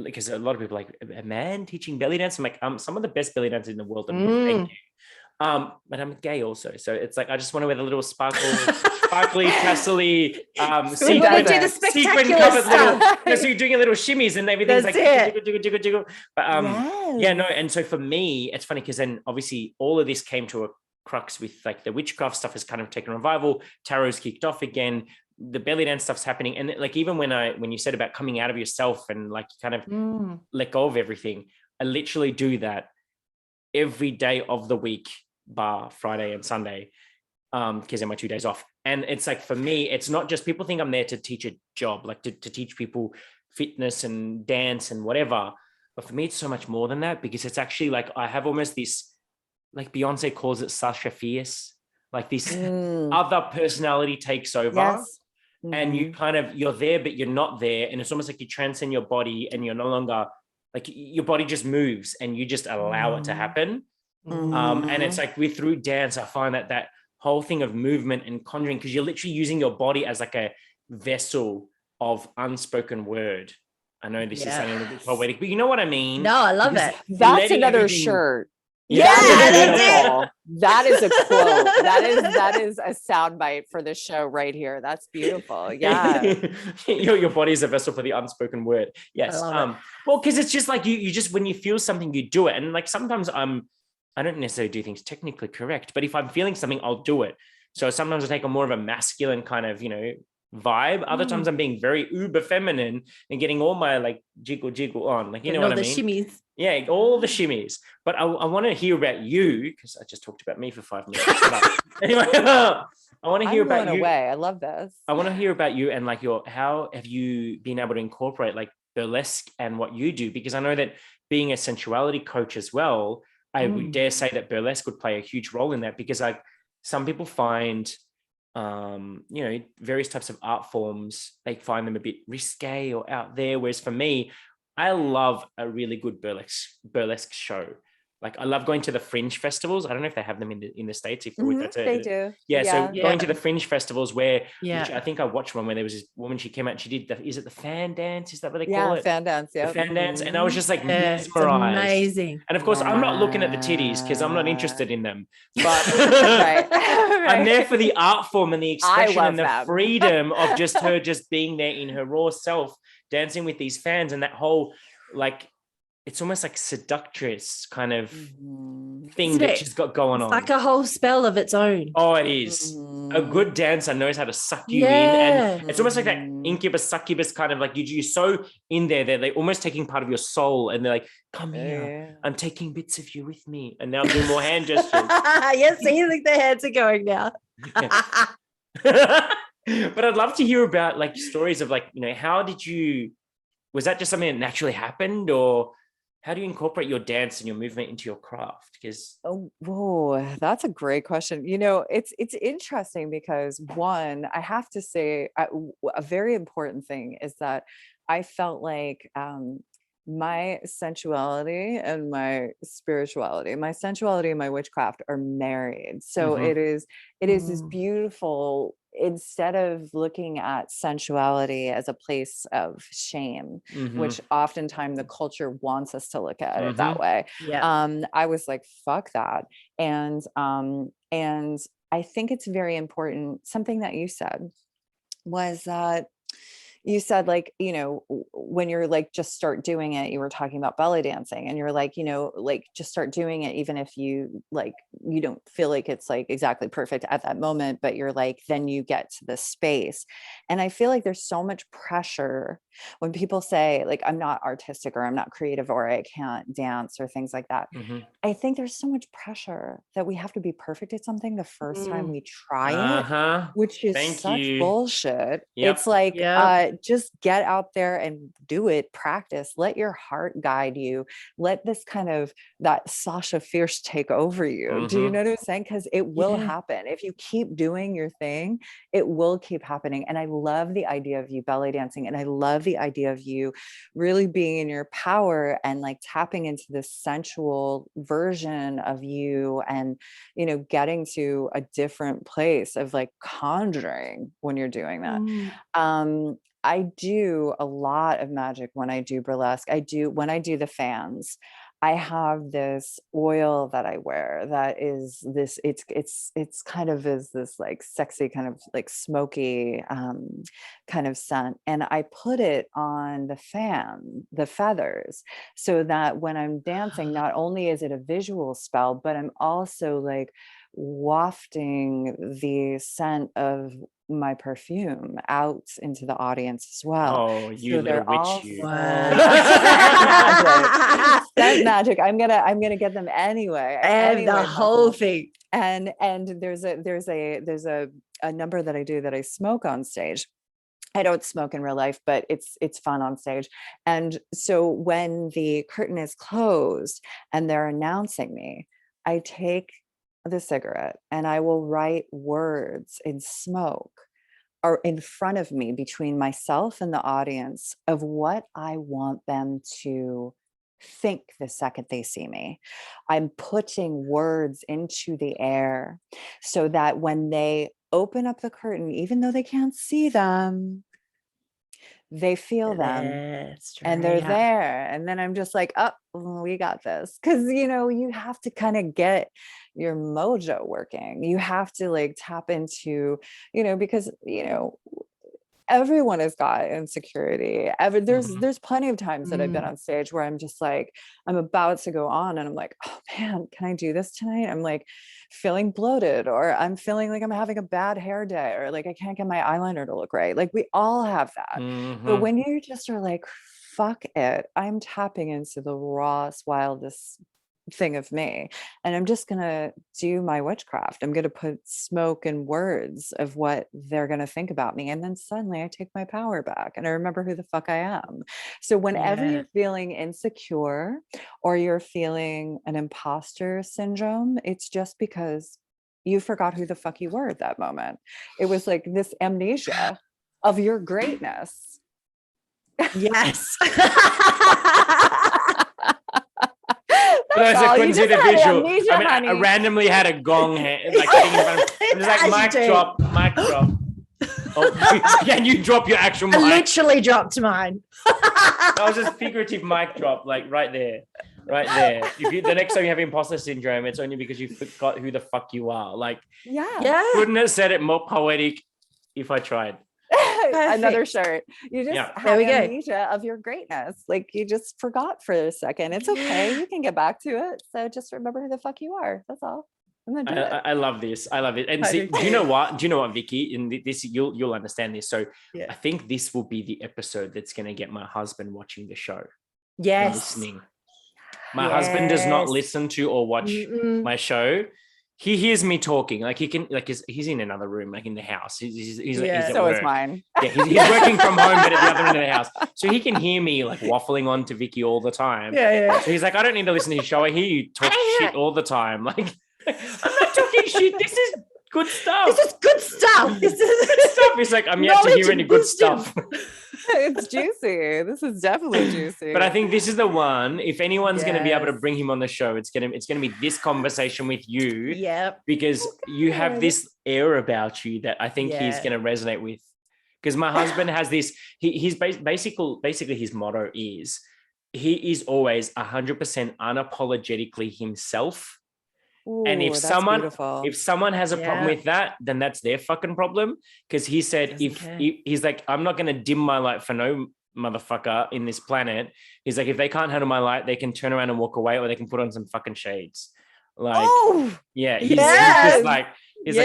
because a lot of people are like, a man teaching belly dance. I'm like, some of the best belly dancers in the world. Thank you. But I'm gay also, so it's like I just want to wear the little sparkly, tassely, sequin covered little. So you're doing a little shimmies and everything's like jiggle. But and so for me, it's funny because then obviously all of this came to a crux with like the witchcraft stuff has kind of taken revival. Tarot's kicked off again. The belly dance stuff's happening, and like even when you said about coming out of yourself and like kind of let go of everything, I literally do that every day of the week, bar Friday and Sunday, because they're my 2 days off. And it's like, for me, it's not just, people think I'm there to teach a job, like to teach people fitness and dance and whatever, but for me it's so much more than that, because it's actually like I have almost this, like Beyonce calls it Sasha Fierce, like this other personality takes over. And you kind of, you're there but you're not there, and it's almost like you transcend your body and you're no longer like, your body just moves and you just allow it to happen. And it's like through dance, I find that whole thing of movement and conjuring, because you're literally using your body as like a vessel of unspoken word. I know this is sounding a little bit poetic, but you know what I mean? No, I love it. That's another shirt. That is a quote. That is a soundbite for the show right here. That's beautiful. Yeah. Your body is a vessel for the unspoken word. Yes. Well, because it's just like you just, when you feel something, you do it. And like sometimes I don't necessarily do things technically correct, but if I'm feeling something, I'll do it. So sometimes I take a more of a masculine kind of, you know, vibe. Other times I'm being very uber feminine and getting all my like jiggle on, like, you know what I mean? Shimmies. Yeah, all the shimmies. But I want to hear about you, because I just talked about me for 5 minutes. Anyway, I want to hear about you. I love this. I want to hear about you and like how have you been able to incorporate like burlesque and what you do? Because I know that being a sensuality coach as well, I would dare say that burlesque would play a huge role in that, because like some people find, you know, various types of art forms, they find them a bit risque or out there. Whereas for me, I love a really good burlesque show. like I love going to the fringe festivals. I don't know if they have them in the States. If that's They do. Yeah, so Yeah. going to the fringe festivals where, Yeah. which I think I watched one where there was this woman, she came out and she did is it the fan dance? Is that what they call Yeah, it? fan dance. The Yeah. fan dance. And I was just like Yeah, it's mesmerized. amazing. And of course, I'm not looking at the titties because I'm not interested in them. But Right. I'm there for the art form and the expression love and the them. freedom of just her just being there in her raw self, dancing with these fans, and that whole like it's almost like seductress kind of thing Isn't that it? she's got going It's on. like a whole spell of its own. Oh, it is. A good dancer knows how to suck you in. Yeah. And it's almost like that incubus, succubus kind of like you're so in there that they're almost taking part of your soul and they're like, come here. I'm taking bits of you with me. And now I'm doing more hand gestures. Yes, see, like the hands are going now. But I'd love to hear about like stories of like, you know, how did you, was that just something that naturally happened, or how do you incorporate your dance and your movement into your craft? Because whoa, that's a great question. You know, it's interesting because one, I have to say a very important thing is that I felt like my sensuality and my spirituality, my sensuality and my witchcraft are married. So it is this beautiful, instead of looking at sensuality as a place of shame, which oftentimes the culture wants us to look at it that way. Yeah. I was like, fuck that. And I think it's very important. Something that you said was that you said, like, you know, when you're like, just start doing it, you were talking about belly dancing and you're like, you know, like just start doing it. Even if you like, you don't feel like it's like exactly perfect at that moment, but you're like, then you get to this space. And I feel like there's so much pressure when people say like, I'm not artistic or I'm not creative or I can't dance or things like that. I think there's so much pressure that we have to be perfect at something the first time we try it, which is such bullshit. It's like, just get out there and do it, practice, let your heart guide you, let this kind of that Sasha Fierce take over you. Do you know what I'm saying? Because it will happen. If you keep doing your thing, it will keep happening. And I love the idea of you belly dancing, and I love the idea of you really being in your power and like tapping into this sensual version of you, and you know, getting to a different place of like conjuring when you're doing that. I do a lot of magic when I do burlesque. When I do the fans, I have this oil that I wear that is this, it's kind of is this like sexy kind of like smoky kind of scent. And I put it on the fan, the feathers, so that when I'm dancing, not only is it a visual spell, but I'm also like wafting the scent of my perfume out into the audience as well. Oh, you so little witch, you. Scent magic. I'm gonna get them anyway. And the whole thing. And there's a number that I do that I smoke on stage. I don't smoke in real life, but it's fun on stage. And so when the curtain is closed and they're announcing me, I take the cigarette and I will write words in smoke or in front of me between myself and the audience of what I want them to think the second they see me. I'm putting words into the air so that when they open up the curtain, even though they can't see them, they feel them and they're there. And then I'm just like, oh, we got this. Cause you know, you have to kind of get your mojo working. You have to like tap into, you know, because, you know, everyone has got insecurity. There's plenty of times that I've been on stage where I'm just like, I'm about to go on and I'm like, oh man, can I do this tonight? I'm like feeling bloated, or I'm feeling like I'm having a bad hair day, or like I can't get my eyeliner to look right. Like we all have that. But when you just are like, fuck it, I'm tapping into the rawest, wildest thing of me, and I'm just gonna do my witchcraft. I'm gonna put smoke and words of what they're gonna think about me, and then suddenly I take my power back and I remember who the fuck I am. So whenever you're feeling insecure or you're feeling an imposter syndrome, it's just because you forgot who the fuck you were at that moment. It was like this amnesia of your greatness. But those that Oh, you couldn't see just the had visual, amnesia, I mean, I honey. randomly had a gong like sitting in front of me. I'm just As you like, do. mic drop. Oh, can you drop your actual I mic? literally dropped mine. That was just figurative mic drop, like right there. Right there. The next time you have imposter syndrome, it's only because you forgot who the fuck you are. Like, Yeah. couldn't have said it more poetic if I tried. Another Perfect. shirt. You just Yeah. There had we go. amnesia of your greatness. Like you just forgot for a second. It's okay. You can get back to it. So just remember who the fuck you are. That's all. I'm gonna do it. I love this. I love it. And I see, do do you too. know what? Do you know what, Vicky? In this, you'll understand this. So Yeah. I think this will be the episode that's going to get my husband watching the show. And Yes. listening. My husband does not listen to or watch my show. He hears me talking. Like he can, like he's in another room, like in the house. He's at So work. is mine. Yeah, he's working from home, but at the other end of the house. So he can hear me like waffling on to Vicky all the time. Yeah. So he's like, I don't need to listen to his show. I hear you talk shit all the time. Like, I'm not talking shit. This is good stuff. This is good stuff. This is good stuff. He's like, I'm yet to hear any good stuff. It's juicy. This is definitely juicy. But I think this is the one. If anyone's going to be able to bring him on the show, it's gonna be this conversation with you. Yep. Because you have this air about you that I think he's going to resonate with. Because my husband has this. He's basically his motto is he is always 100% unapologetically himself. Ooh, And if that's someone beautiful. has a problem with that, then that's their fucking problem. Because he said he's like, I'm not going to dim my light for no motherfucker in this planet. He's like, if they can't handle my light, they can turn around and walk away, or they can put on some fucking shades. Like, he's just like, he's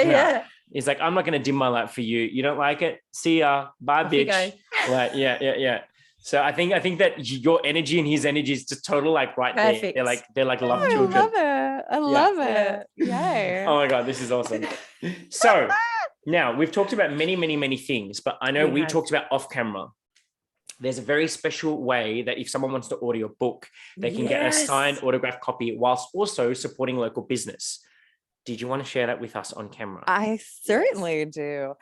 like, I'm not going to dim my light for you. You don't like it? See ya. Bye, bitch. Like, yeah. So I think that your energy and his energy is just total like right Perfect. there. They're like love children. I love it. I love it. Yay. Oh my God, this is awesome. So now we've talked about many, many, many things, but I know we talked about off camera. There's a very special way that if someone wants to order your book, they can get a signed autographed copy whilst also supporting local business. Did you want to share that with us on camera? I certainly do.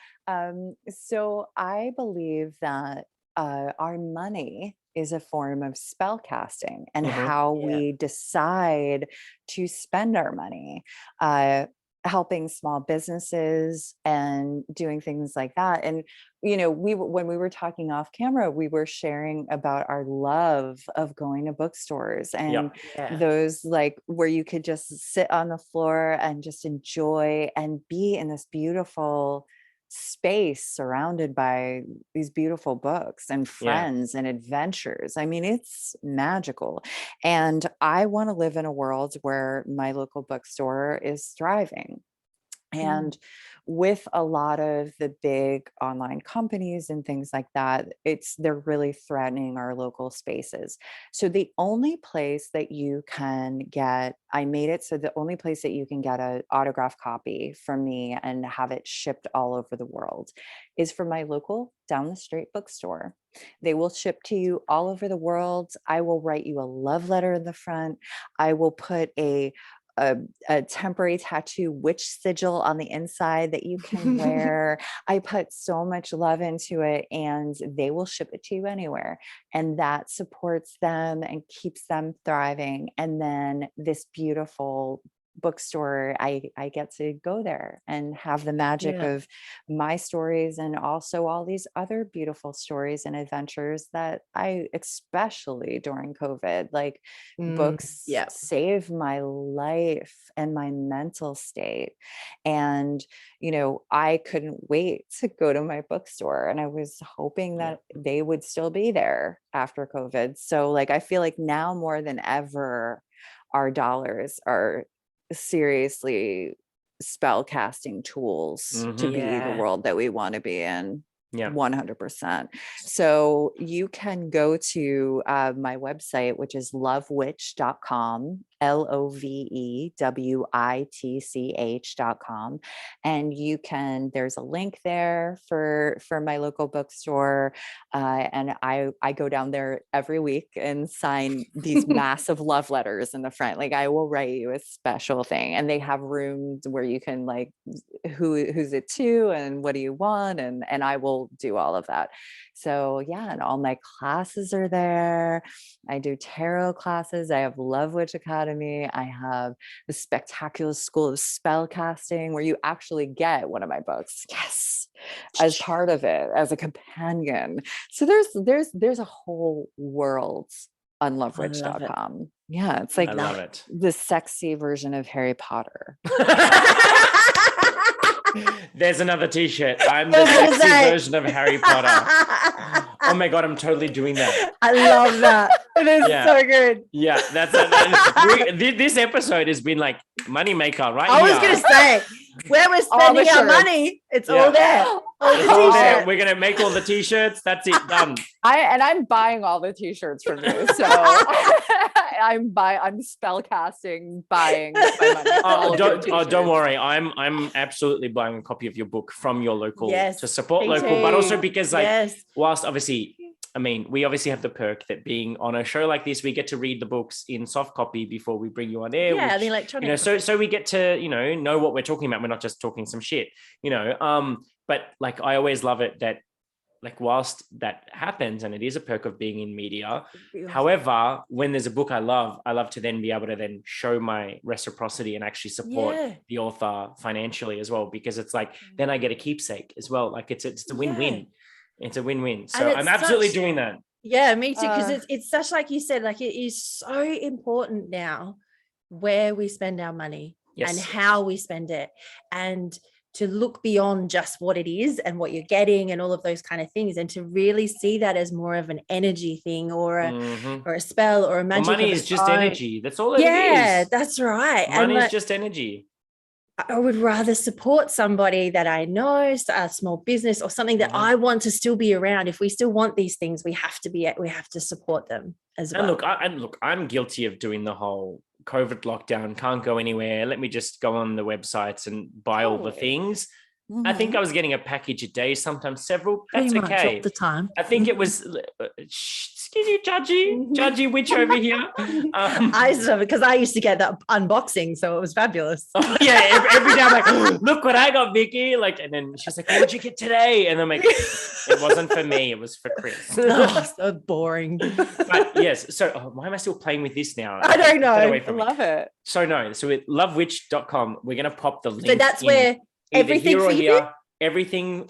So I believe that our money is a form of spellcasting, and how we decide to spend our money, helping small businesses and doing things like that. And, you know, when we were talking off camera, we were sharing about our love of going to bookstores and those like where you could just sit on the floor and just enjoy and be in this beautiful space surrounded by these beautiful books and friends and adventures. I mean, it's magical. And I want to live in a world where my local bookstore is thriving. And with a lot of the big online companies and things like that, they're really threatening our local spaces. So the only place that you can get, I made it so the only place that you can get an autograph copy from me and have it shipped all over the world is from my local down the street bookstore. They will ship to you all over the world. I will write you a love letter in the front. I will put a temporary tattoo witch sigil on the inside that you can wear. I put so much love into it, and they will ship it to you anywhere. And that supports them and keeps them thriving. And then this beautiful bookstore, I get to go there and have the magic of my stories and also all these other beautiful stories and adventures that I, especially during COVID, like books saved my life and my mental state. And, you know, I couldn't wait to go to my bookstore, and I was hoping that they would still be there after COVID. So like, I feel like now more than ever, our dollars are seriously spell casting tools to be the world that we want to be in. 100%. So you can go to my website, which is lovewitch.com, LOVEWITCH.com. And you can, there's a link there for my local bookstore. And I go down there every week and sign these massive love letters in the front. Like, I will write you a special thing, and they have rooms where you can like, who's it to and what do you want? And I will do all of that. So yeah, and all my classes are there. I do tarot classes. I have Love Witch Academy. I have the Spectaculus School of Spellcasting, where you actually get one of my books, yes, as part of it, as a companion. So there's a whole world on lovewitch.com. Yeah, it's like I love it. the sexy version of Harry Potter. There's another t-shirt. I'm the sexy version of Harry Potter. Oh my God, I'm totally doing that. I love that. It is so good. Yeah, this episode has been like moneymaker, right? I was going to say, where we're spending our money, it's all there. It's all there. We're going to make all the t-shirts. That's it, done. I'm buying all the t-shirts from you. So I'm spellcasting, buying my money. Don't worry. I'm absolutely buying a copy of your book from your local to support me local, too. but also because whilst obviously, I mean, we obviously have the perk that being on a show like this, we get to read the books in soft copy before we bring you on air. Yeah, the electronic. So we get to, know what we're talking about. We're not just talking some shit, but like, I always love it that, like, whilst that happens and it is a perk of being in media, however, when there's a book I love to then be able to then show my reciprocity and actually support the author financially as well, because it's like, then I get a keepsake as well. Like it's a win-win. Yeah. It's a win-win. So I'm absolutely doing that. Yeah, me too. Because it's such, like you said, like it is so important now where we spend our money and how we spend it, and to look beyond just what it is and what you're getting and all of those kind of things, and to really see that as more of an energy thing or a spell or a magic. Well, money is just energy. That's all it is. Yeah, that's right. Money is just energy. I would rather support somebody that I know, a small business or something that I want to still be around. If we still want these things, we have to support them as well. And look, I'm guilty of doing the whole COVID lockdown, can't go anywhere. Let me just go on the websites and buy all the things. Mm-hmm. I think I was getting a package a day, sometimes several. That's pretty okay. Much all the time. I think it was, excuse you, judgy witch over here. I used to love it because I used to get that unboxing, so it was fabulous. Yeah, every day I'm like, look what I got, Vicky. Like, and then she's like, what'd you get today? And I'm like, it wasn't for me, it was for Chris. So boring. But yes, so why am I still playing with this now? I don't know. I love it. So with lovewitch.com, we're gonna pop the link. So that's where everything for you. Everything.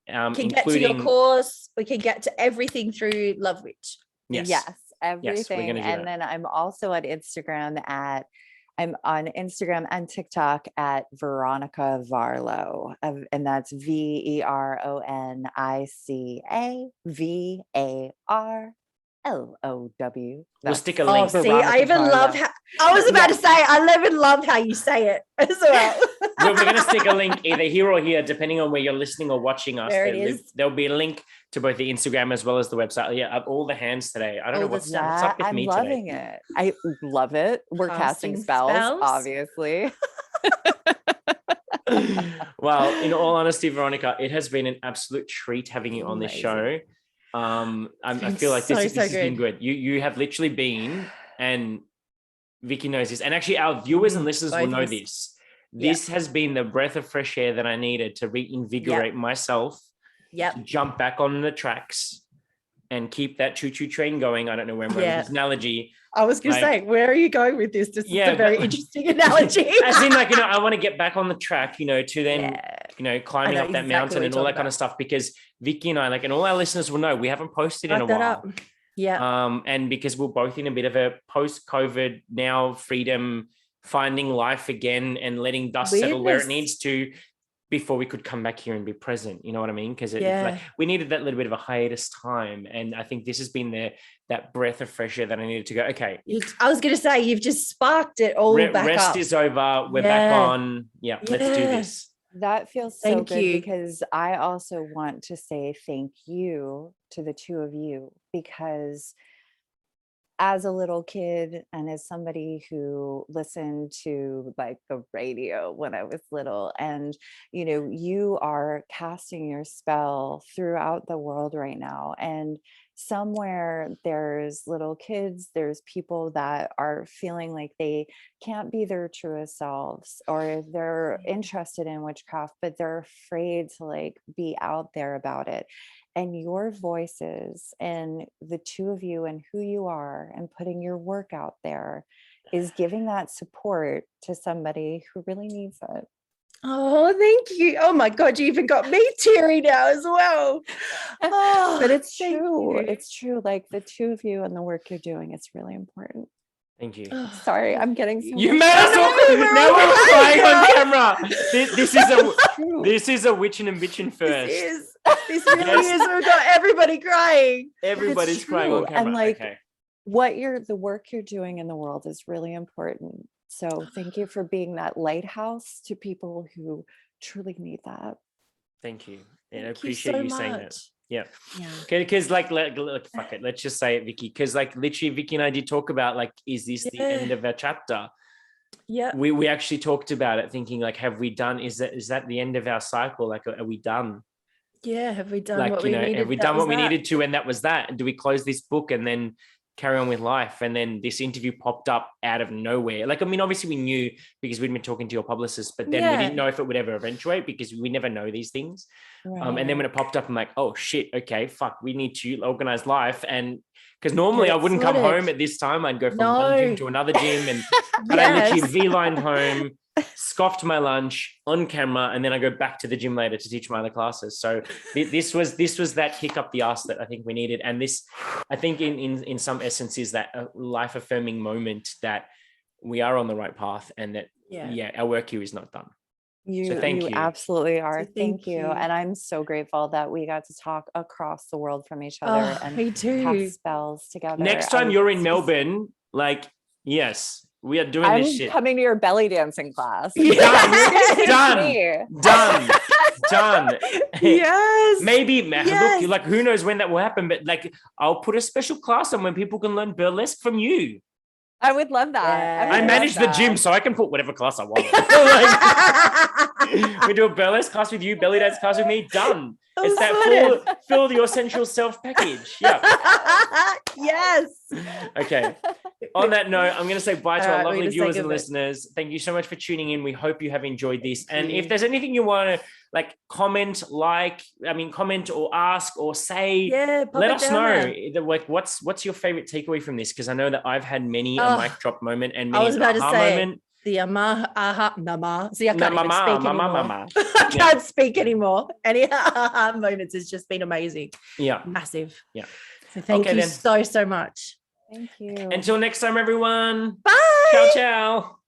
Can get to your course. We can get to everything through Love Witch. Yes, everything. Yes, and then I'm also at Instagram I'm on Instagram and TikTok at Veronica Varlow, and that's VeronicavaRLOW. We'll stick a link. See, I even love how I was about to say. I even love how you say it as well. We're going to stick a link either here or here, depending on where you're listening or watching us. There'll be a link to both the Instagram as well as the website. Yeah, all the hands today. I don't know what's up with me today. I'm loving it. I love it. We're casting spells, obviously. Well, in all honesty, Veronica, it has been an absolute treat having you on this show. I feel like this has been good. You have literally been, and Vicky knows this, and actually our viewers and listeners will know this. This has been the breath of fresh air that I needed to reinvigorate myself, to jump back on the tracks and keep that choo-choo train going. I don't know where I'm going with this analogy. I was going to say, where are you going with this? This is a very interesting analogy. As in, like, I want to get back on the track, to then, climbing up that mountain and all that kind of stuff, because Vicky and I, like, and all our listeners will know, we haven't posted in a while. Yeah. And because we're both in a bit of a post-COVID now freedom, finding life again and letting dust settle where it needs to before we could come back here and be present. You know what I mean? Because like, we needed that little bit of a hiatus time. And I think this has been that breath of fresh air that I needed to go, okay. I was going to say, you've just sparked it all back up. Rest is over. We're back on. Yeah, let's do this. That feels so good, because I also want to say thank you to the two of you, because as a little kid and as somebody who listened to like the radio when I was little, and you are casting your spell throughout the world right now, and somewhere there's little kids, there's people that are feeling like they can't be their truest selves, or they're interested in witchcraft but they're afraid to like be out there about it. and your voices and the two of you and who you are and putting your work out there is giving that support to somebody who really needs it. Oh, thank you. Oh my God, you even got me teary now as well. Oh, but it's thank true. you. It's true. Like the two of you and the work you're doing, it's really important. Thank you. Sorry, I'm getting so You much- made us all. Now we're crying on camera. This is a witching and bitching first. This really is. We've got everybody crying. Everybody's crying on true. camera. And like okay. the work you're doing in the world is really important. So thank you for being that lighthouse to people who truly need that. Thank you. And I Thank appreciate so you saying that. much. Yeah. Yeah. Because fuck it. Let's just say it, Vicky. Because like literally Vicky and I did talk about like, is this the end of our chapter? Yeah. We actually talked about it thinking like, have we done, is that the end of our cycle? Like, are we done? Yeah. Have we done Like, what we needed? have we That done was what we that. needed to? And that was that. And do we close this book and then carry on with life? And then this interview popped up out of nowhere. Like, I mean, obviously we knew because we'd been talking to your publicist, but then we didn't know if it would ever eventuate because we never know these things. And then when it popped up, I'm like, oh shit, okay, fuck, we need to organize life. And because normally I wouldn't come home at this time. I'd go from one gym to another gym, and but I literally V-lined home, scoffed my lunch on camera, and then I go back to the gym later to teach my other classes. So this was that kick up the ass that I think we needed. And this, I think in some essence, is that a life affirming moment that we are on the right path, and that our work here is not done. You you. Absolutely are. So thank you. And I'm so grateful that we got to talk across the world from each other and me too. have spells together. Next time you're in Melbourne, like, yes, we are doing this shit. I'm coming to your belly dancing class. Done. Yes. Maybe look, like who knows when that will happen, but like I'll put a special class on when people can learn burlesque from you. I would love that. I manage the gym, so I can put whatever class I want. We do a burlesque class with you, belly dance class with me, done. It's that fill your sensual self package. Yeah. Yes. Okay. On that note, I'm going to say bye to our lovely viewers and goodbye. listeners. Thank you so much for tuning in. We hope you have enjoyed this. And if there's anything you want to like comment or ask or say, let us know. Like, what's your favorite takeaway from this? Because I know that I've had many a mic drop moment and many an aha moment. The nama. See, I can't even speak anymore. I can't speak anymore. Any moments has just been amazing. Yeah. Massive. Yeah. So thank you so much. Thank you. Until next time, everyone. Bye. Ciao, ciao.